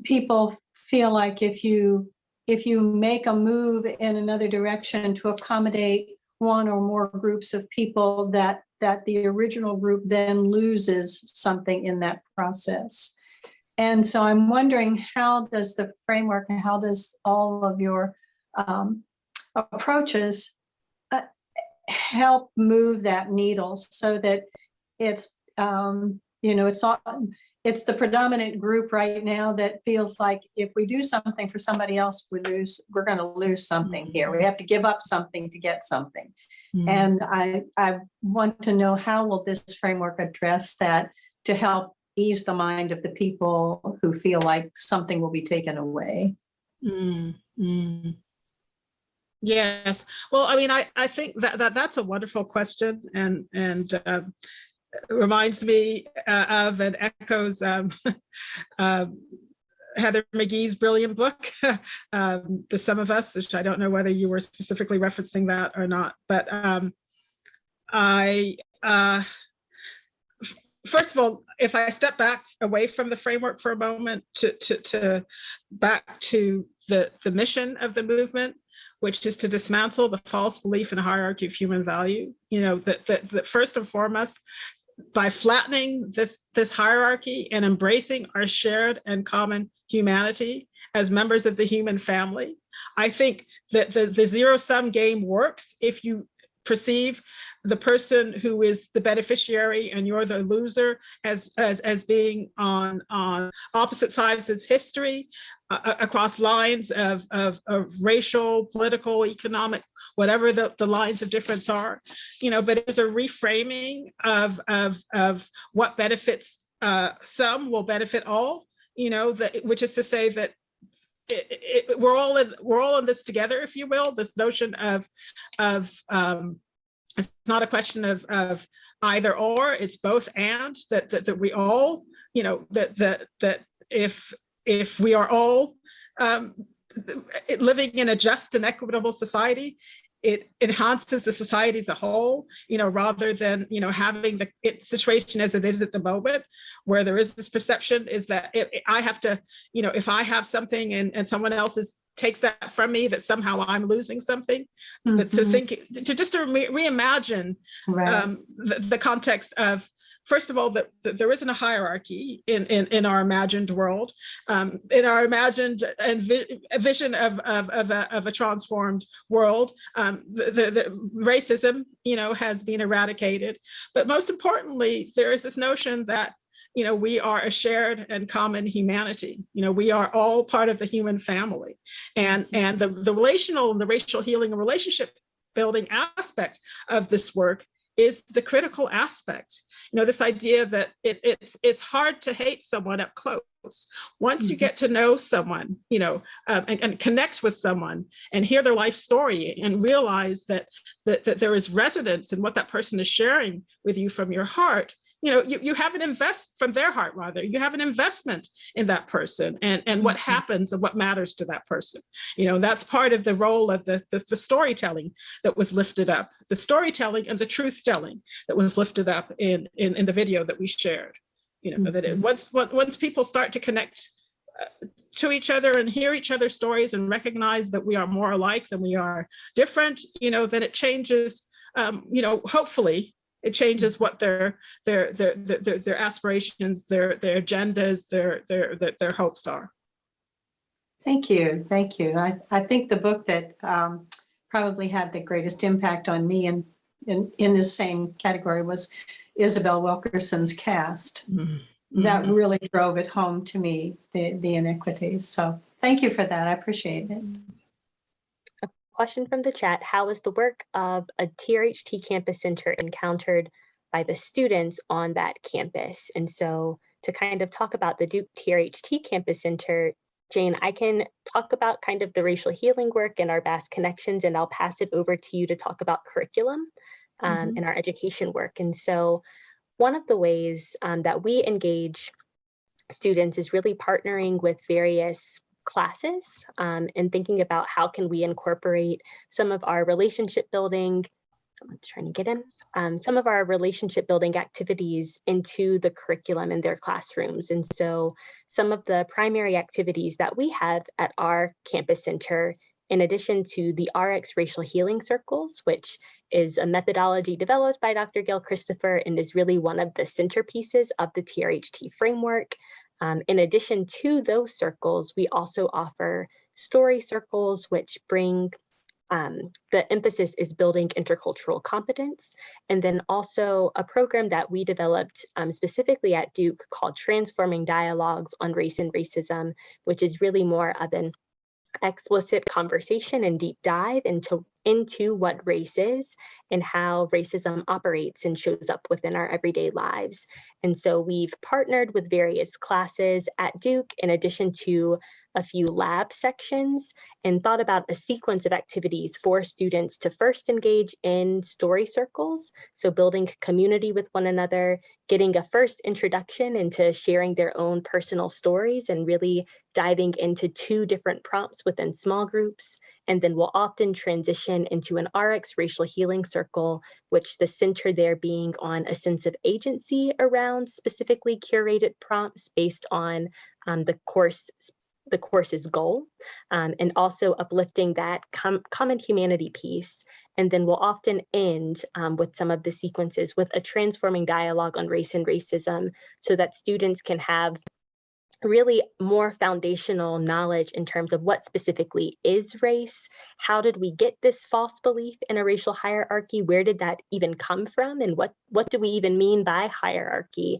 people feel like if you make a move in another direction to accommodate one or more groups of people, that the original group then loses something in that process. And so I'm wondering, how does the framework and how does all of your approaches help move that needle so that it's it's the predominant group right now that feels like if we do something for somebody else, we're going to lose something here. We have to give up something to get something. And I want to know, how will this framework address that to help ease the mind of the people who feel like something will be taken away? Yes. Well, I mean, I think that's a wonderful question, and reminds me of and echoes Heather McGee's brilliant book, The Sum of Us, which I don't know whether you were specifically referencing that or not, but first of all, if I step back away from the framework for a moment to back to the mission of the movement, which is to dismantle the false belief in a hierarchy of human value, that first and foremost, by flattening this hierarchy and embracing our shared and common humanity as members of the human family, I think that the zero-sum game works if you perceive the person who is the beneficiary and you're the loser as being on opposite sides of history, across lines of racial, political, economic, whatever the lines of difference are, but it's a reframing of what benefits some will benefit all, which is to say that we're all in this together, if you will. This notion of it's not a question of either or, it's both and, that we all, that if we are all living in a just and equitable society, it enhances the society as a whole, rather than, having the situation as it is at the moment, where there is this perception is that I have to, if I have something and someone else takes that from me, that somehow I'm losing something. But to reimagine the context of, first of all, that there isn't a hierarchy in our imagined world, in our imagined and vision of a transformed world. The racism, has been eradicated. But most importantly, there is this notion that, we are a shared and common humanity. We are all part of the human family, and the relational and the racial healing and relationship building aspect of this work is the critical aspect. This idea that it's hard to hate someone up close. Once you get to know someone, and connect with someone and hear their life story and realize that there is resonance in what that person is sharing with you from your heart, you have an from their heart, rather, you have an investment in that person and what happens and what matters to that person. That's part of the role of the storytelling that was lifted up, the storytelling and the truth telling that was lifted up in the video that we shared. That once people start to connect to each other and hear each other's stories and recognize that we are more alike than we are different, then it changes, hopefully it changes what their aspirations, their agendas, their hopes are. Thank you. I think the book that probably had the greatest impact on me in this same category was Isabelle Wilkerson's Cast. Mm-hmm. That really drove it home to me, the inequities. So thank you for that. I appreciate it. A question from the chat: how is the work of a TRHT Campus Center encountered by the students on that campus? And so to kind of talk about the Duke TRHT Campus Center, Jane, I can talk about kind of the racial healing work and our vast connections, and I'll pass it over to you to talk about curriculum and our education work. And so one of the ways that we engage students is really partnering with various classes and thinking about how can we incorporate some of our relationship building, someone's trying to get in, some of our relationship building activities into the curriculum in their classrooms. And so some of the primary activities that we have at our campus center, in addition to the RX Racial Healing Circles, which is a methodology developed by Dr. Gail Christopher and is really one of the centerpieces of the TRHT framework. In addition to those circles, we also offer story circles, which bring the emphasis is building intercultural competence, and then also a program that we developed specifically at Duke called Transforming Dialogues on Race and Racism, which is really more of an explicit conversation and deep dive into what race is and how racism operates and shows up within our everyday lives. And so we've partnered with various classes at Duke, in addition to a few lab sections, and thought about a sequence of activities for students to first engage in story circles, so building community with one another, getting a first introduction into sharing their own personal stories and really diving into 2 different prompts within small groups. And then we'll often transition into an RX Racial Healing Circle, which the center there being on a sense of agency around specifically curated prompts based on the course's goal, and also uplifting that common humanity piece. And then we'll often end with some of the sequences with a transforming dialogue on race and racism, so that students can have really more foundational knowledge in terms of what specifically is race. How did we get this false belief in a racial hierarchy? Where did that even come from? And what do we even mean by hierarchy?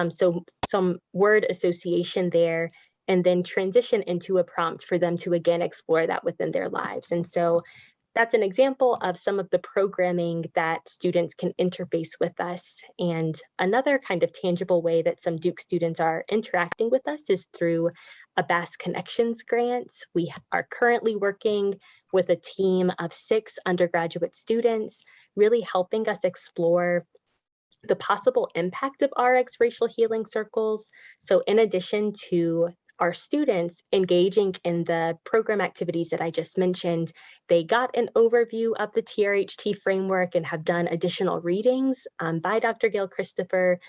So some word association there, and then transition into a prompt for them to again explore that within their lives. And so that's an example of some of the programming that students can interface with us. And another kind of tangible way that some Duke students are interacting with us is through a Bass Connections grant. We are currently working with a team of 6 undergraduate students, really helping us explore the possible impact of RX racial healing circles. So in addition to our students engaging in the program activities that I just mentioned, they got an overview of the TRHT framework and have done additional readings by Dr. Gail Christopher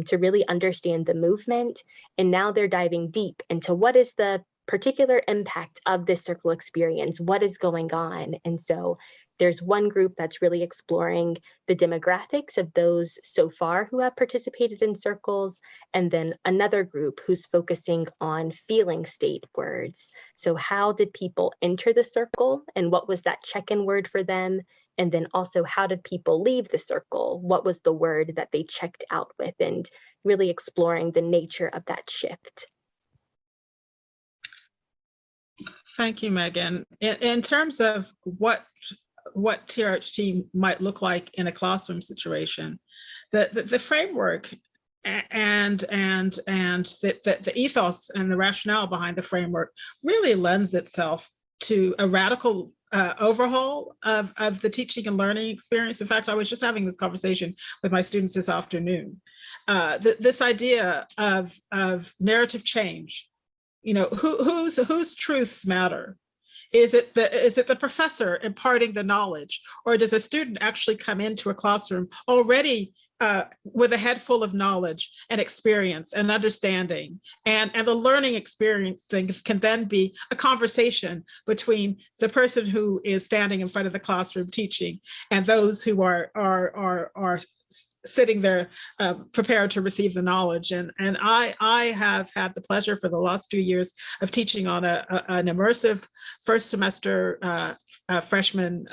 to really understand the movement. And now they're diving deep into what is the particular impact of this circle experience, what is going on. And so there's one group that's really exploring the demographics of those so far who have participated in circles, and then another group who's focusing on feeling state words. So how did people enter the circle and what was that check-in word for them? And then also how did people leave the circle? What was the word that they checked out with? And really exploring the nature of that shift. Thank you, Megan. In terms of what TRHT might look like in a classroom situation, the framework and the ethos and the rationale behind the framework really lends itself to a radical overhaul of the teaching and learning experience. In fact, I was just having this conversation with my students this afternoon. This idea of narrative change, you know, whose truths matter? Is it the professor imparting the knowledge, or does a student actually come into a classroom already with a head full of knowledge and experience and understanding, and the learning experience thing can then be a conversation between the person who is standing in front of the classroom teaching and those who are sitting there prepared to receive the knowledge. And I have had the pleasure for the last 2 years of teaching on an immersive first semester freshman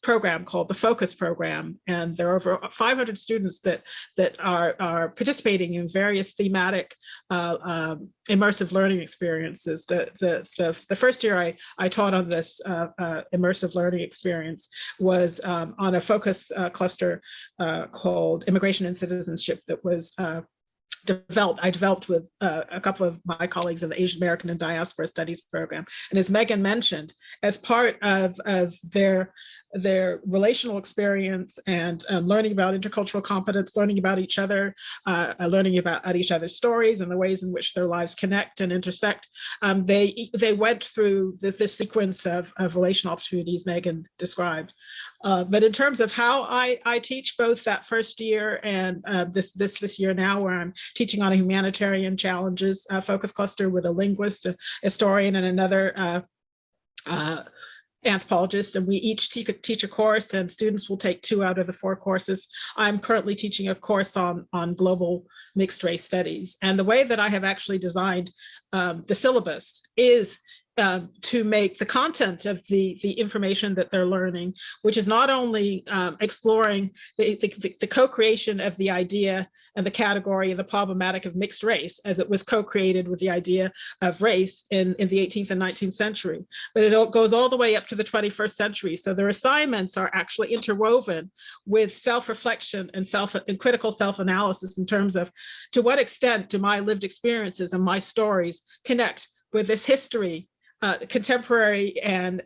program called the Focus Program. And there are over 500 students that are participating in various thematic immersive learning experiences. The first year I taught on this immersive learning experience was on a focus cluster called Immigration and Citizenship that was I developed with a couple of my colleagues in the Asian American and Diaspora Studies program. And as Megan mentioned, as part of their relational experience and learning about intercultural competence, learning about each other, learning about each other's stories and the ways in which their lives connect and intersect, they went through this sequence of relational opportunities Megan described. But in terms of how I teach both that first year and this year now, where I'm teaching on a humanitarian challenges focus cluster with a linguist, a historian, and another anthropologist, and we each teach a course, and students will take 2 out of the 4 courses. I'm currently teaching a course on global mixed race studies, and the way that I have actually designed the syllabus is to make the content of the information that they're learning, which is not only exploring the co-creation of the idea and the category and the problematic of mixed race, as it was co-created with the idea of race in the 18th and 19th century, but it goes all the way up to the 21st century. So their assignments are actually interwoven with self-reflection and critical self-analysis in terms of to what extent do my lived experiences and my stories connect with this history, contemporary and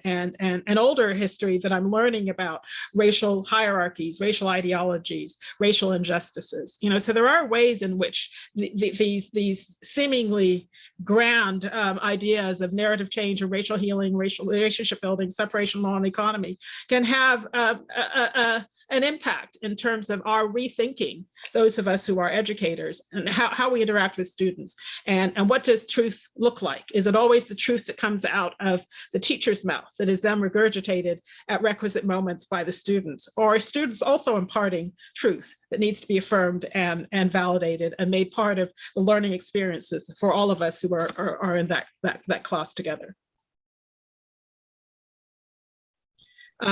older history that I'm learning about racial hierarchies, racial ideologies, racial injustices. You know, so there are ways in which these seemingly grand ideas of narrative change and racial healing, racial relationship building, separation law, and the economy can have an impact in terms of our rethinking, those of us who are educators, and how we interact with students. And what does truth look like? Is it always the truth that comes comes out of the teacher's mouth that is then regurgitated at requisite moments by the students, or students also imparting truth that needs to be affirmed and validated and made part of the learning experiences for all of us who are in that class together.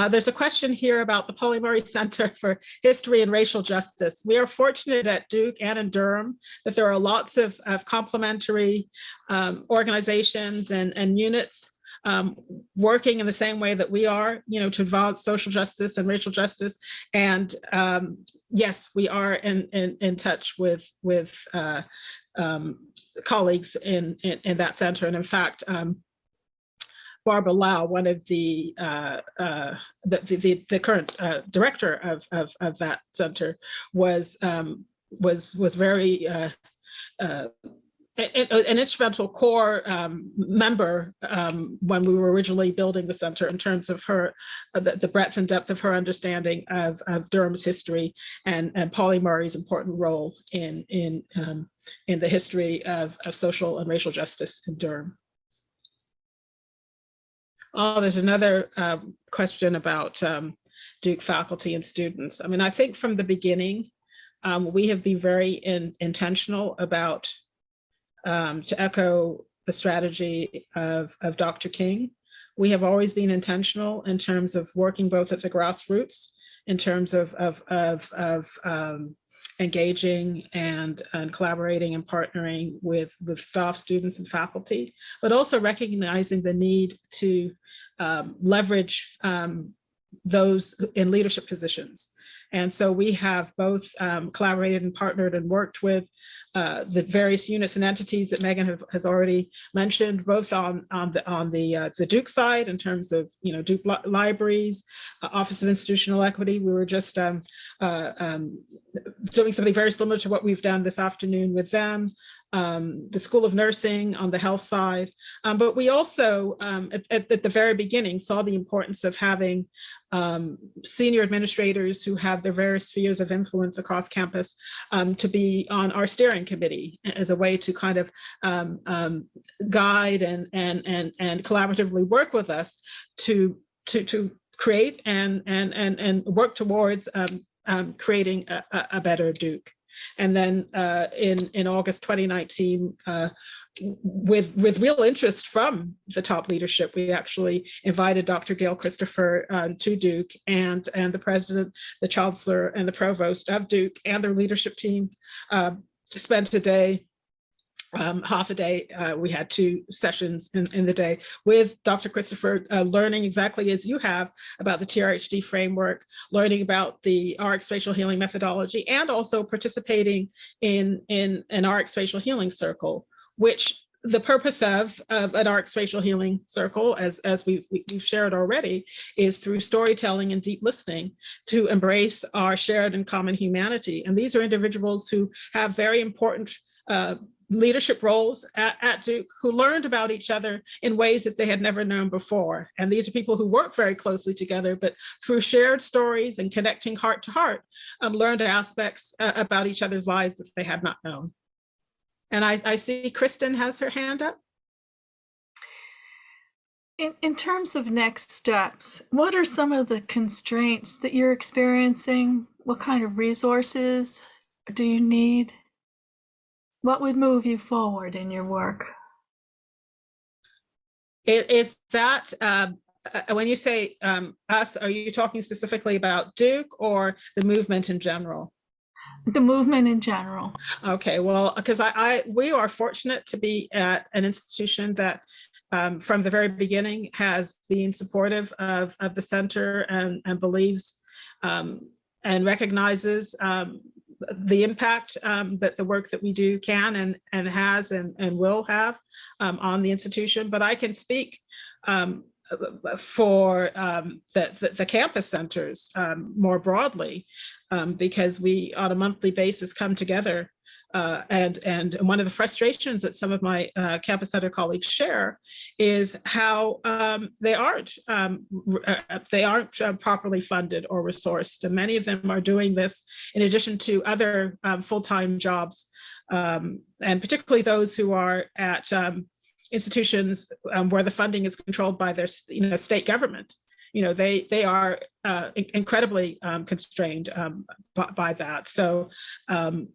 There's a question here about the Pauli Murray Center for History and Racial Justice. We are fortunate at Duke and in Durham that there are lots of complementary organizations and units working in the same way that we are, to advance social justice and racial justice. And yes, we are in touch with colleagues in that center. And in fact, Barbara Lau, one of the current director of that center, was very an instrumental core member when we were originally building the center, in terms of her the breadth and depth of her understanding of Durham's history and Pauli Murray's important role in the history of social and racial justice in Durham. Oh, there's another question about Duke faculty and students. I mean, I think from the beginning, we have been very intentional about, to echo the strategy of Dr. King, we have always been intentional in terms of working both at the grassroots, in terms of engaging and collaborating and partnering with staff, students, and faculty, but also recognizing the need to leverage those in leadership positions. And so we have both collaborated and partnered and worked with the various units and entities that Megan has already mentioned, both on the Duke side in terms of Duke Libraries, Office of Institutional Equity. We were just doing something very similar to what we've done this afternoon with them. The School of Nursing on the health side, but we also at the very beginning saw the importance of having senior administrators who have their various spheres of influence across campus to be on our steering committee as a way to kind of guide and collaboratively work with us to create and work towards creating a better Duke. And then in August 2019, with real interest from the top leadership, we actually invited Dr. Gail Christopher to Duke, and the president, the chancellor, and the provost of Duke and their leadership team to spend a day, half a day. We had 2 sessions in the day with Dr. Christopher, learning exactly as you have about the TRHT framework, learning about the RX spatial healing methodology, and also participating in an RX spatial healing circle, which the purpose of an RX spatial healing circle, as we've shared already, is through storytelling and deep listening to embrace our shared and common humanity. And these are individuals who have very important leadership roles at Duke, who learned about each other in ways that they had never known before. And these are people who work very closely together, but through shared stories and connecting heart to heart, learned aspects about each other's lives that they had not known. And I see Kristen has her hand up. In terms of next steps, what are some of the constraints that you're experiencing? What kind of resources do you need? What would move you forward in your work? Is that, when you say us, are you talking specifically about Duke or the movement in general? The movement in general. Okay, well, because we are fortunate to be at an institution that from the very beginning has been supportive of the center and believes and recognizes the impact that the work that we do can and has and will have on the institution. But I can speak for the campus centers more broadly, because we on a monthly basis come together. And one of the frustrations that some of my campus center colleagues share is how they aren't properly funded or resourced. And many of them are doing this in addition to other full-time jobs, and particularly those who are at institutions where the funding is controlled by their state government. They are incredibly constrained by that. So I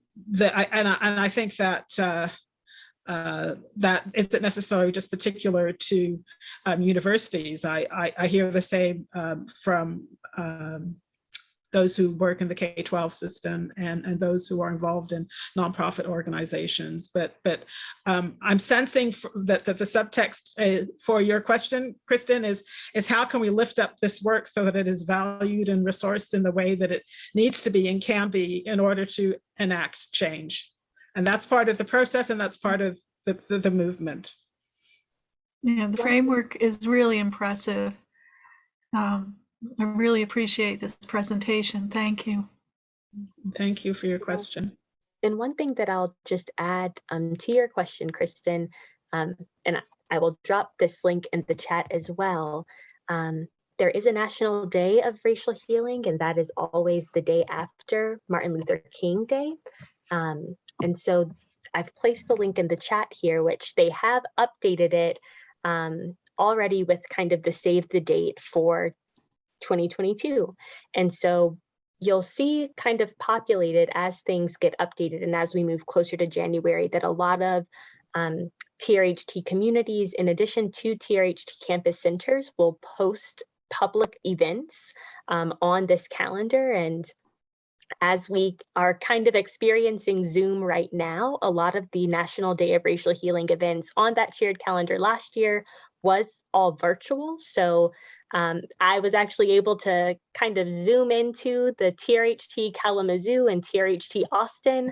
think that that isn't necessarily just particular to universities. I hear the same from those who work in the K-12 system and those who are involved in nonprofit organizations. But I'm sensing that the subtext for your question, Kristen, is how can we lift up this work so that it is valued and resourced in the way that it needs to be and can be in order to enact change. And that's part of the process, and that's part of the movement. Yeah, the framework is really impressive. I really appreciate this presentation. Thank you. Thank you for your question. And one thing that I'll just add to your question, Kristen, and I will drop this link in the chat as well. There is a National Day of Racial Healing, and that is always the day after Martin Luther King Day. And so I've placed the link in the chat here, which they have updated it already with kind of the save the date for 2022. And so you'll see kind of populated as things get updated and as we move closer to January that a lot of TRHT communities, in addition to TRHT campus centers, will post public events on this calendar. And as we are kind of experiencing Zoom right now, a lot of the National Day of Racial Healing events on that shared calendar last year was all virtual. So I was actually able to kind of zoom into the TRHT Kalamazoo and TRHT Austin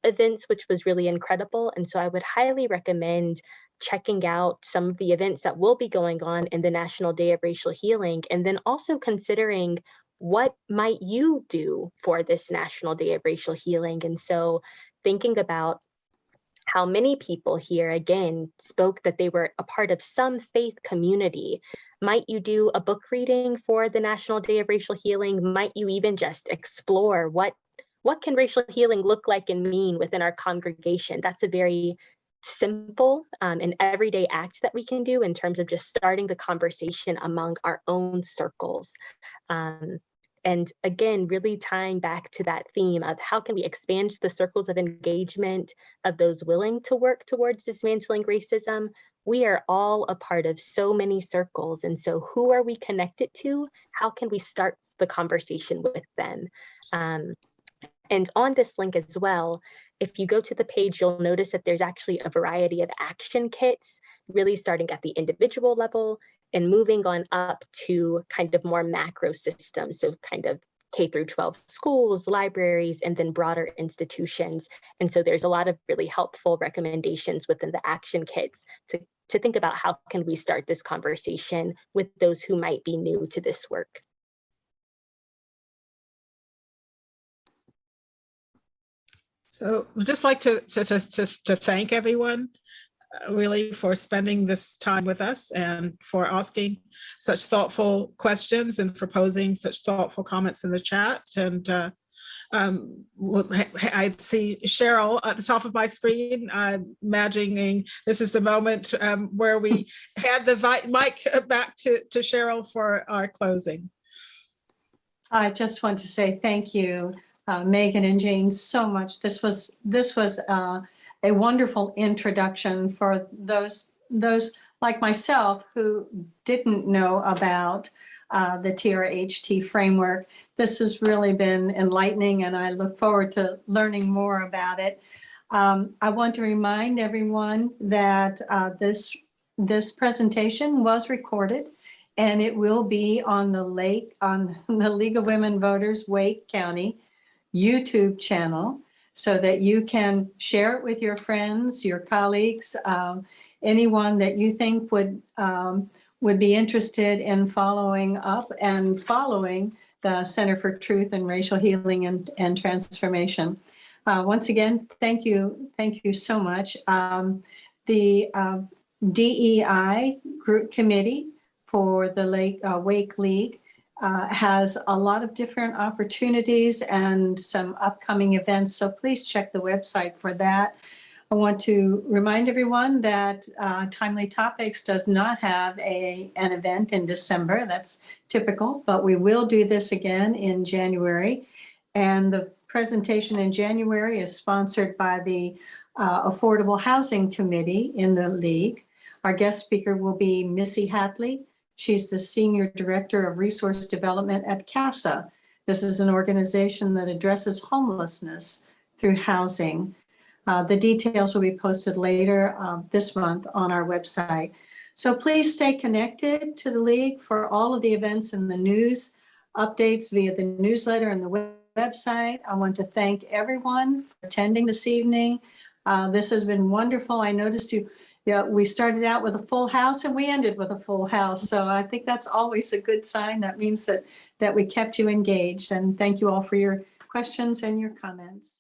events, which was really incredible. And so I would highly recommend checking out some of the events that will be going on in the National Day of Racial Healing, and then also considering what might you do for this National Day of Racial Healing. And so thinking about how many people here, again, spoke that they were a part of some faith community. Might you do a book reading for the National Day of Racial Healing? Might you even just explore what can racial healing look like and mean within our congregation? That's a very simple and everyday act that we can do in terms of just starting the conversation among our own circles. And again, really tying back to that theme of how can we expand the circles of engagement of those willing to work towards dismantling racism. We are all a part of so many circles. And so who are we connected to? How can we start the conversation with them? And on this link as well, if you go to the page, you'll notice that there's actually a variety of action kits, really starting at the individual level and moving on up to kind of more macro systems. So kind of K through 12 schools, libraries, and then broader institutions. And so there's a lot of really helpful recommendations within the action kits to think about how can we start this conversation with those who might be new to this work. So I'd just like to thank everyone really for spending this time with us and for asking such thoughtful questions and for posing such thoughtful comments in the chat. And I see Cheryl at the top of my screen. I'm imagining this is the moment where we hand the mic back to Cheryl for our closing. I just want to say thank you, Megan and Jane, so much. This was a wonderful introduction for those like myself who didn't know about the TRHT framework. This has really been enlightening, and I look forward to learning more about it. I want to remind everyone that this presentation was recorded, and it will be on the League of Women Voters Wake County YouTube channel, so that you can share it with your friends, your colleagues, anyone that you think would be interested in following up and following the Center for Truth and Racial Healing and Transformation. Once again, thank you so much. The DEI group committee for the Wake League has a lot of different opportunities and some upcoming events, so please check the website for that. I want to remind everyone that Timely Topics does not have an event in December. That's typical, but we will do this again in January. And the presentation in January is sponsored by the Affordable Housing Committee in the League. Our guest speaker will be Missy Hatley. She's the Senior Director of Resource Development at CASA. This is an organization that addresses homelessness through housing. The details will be posted later this month on our website. So please stay connected to the League for all of the events and the news updates via the newsletter and the website. I want to thank everyone for attending this evening. This has been wonderful. I noticed we started out with a full house and we ended with a full house. So I think that's always a good sign. That means that we kept you engaged. And thank you all for your questions and your comments.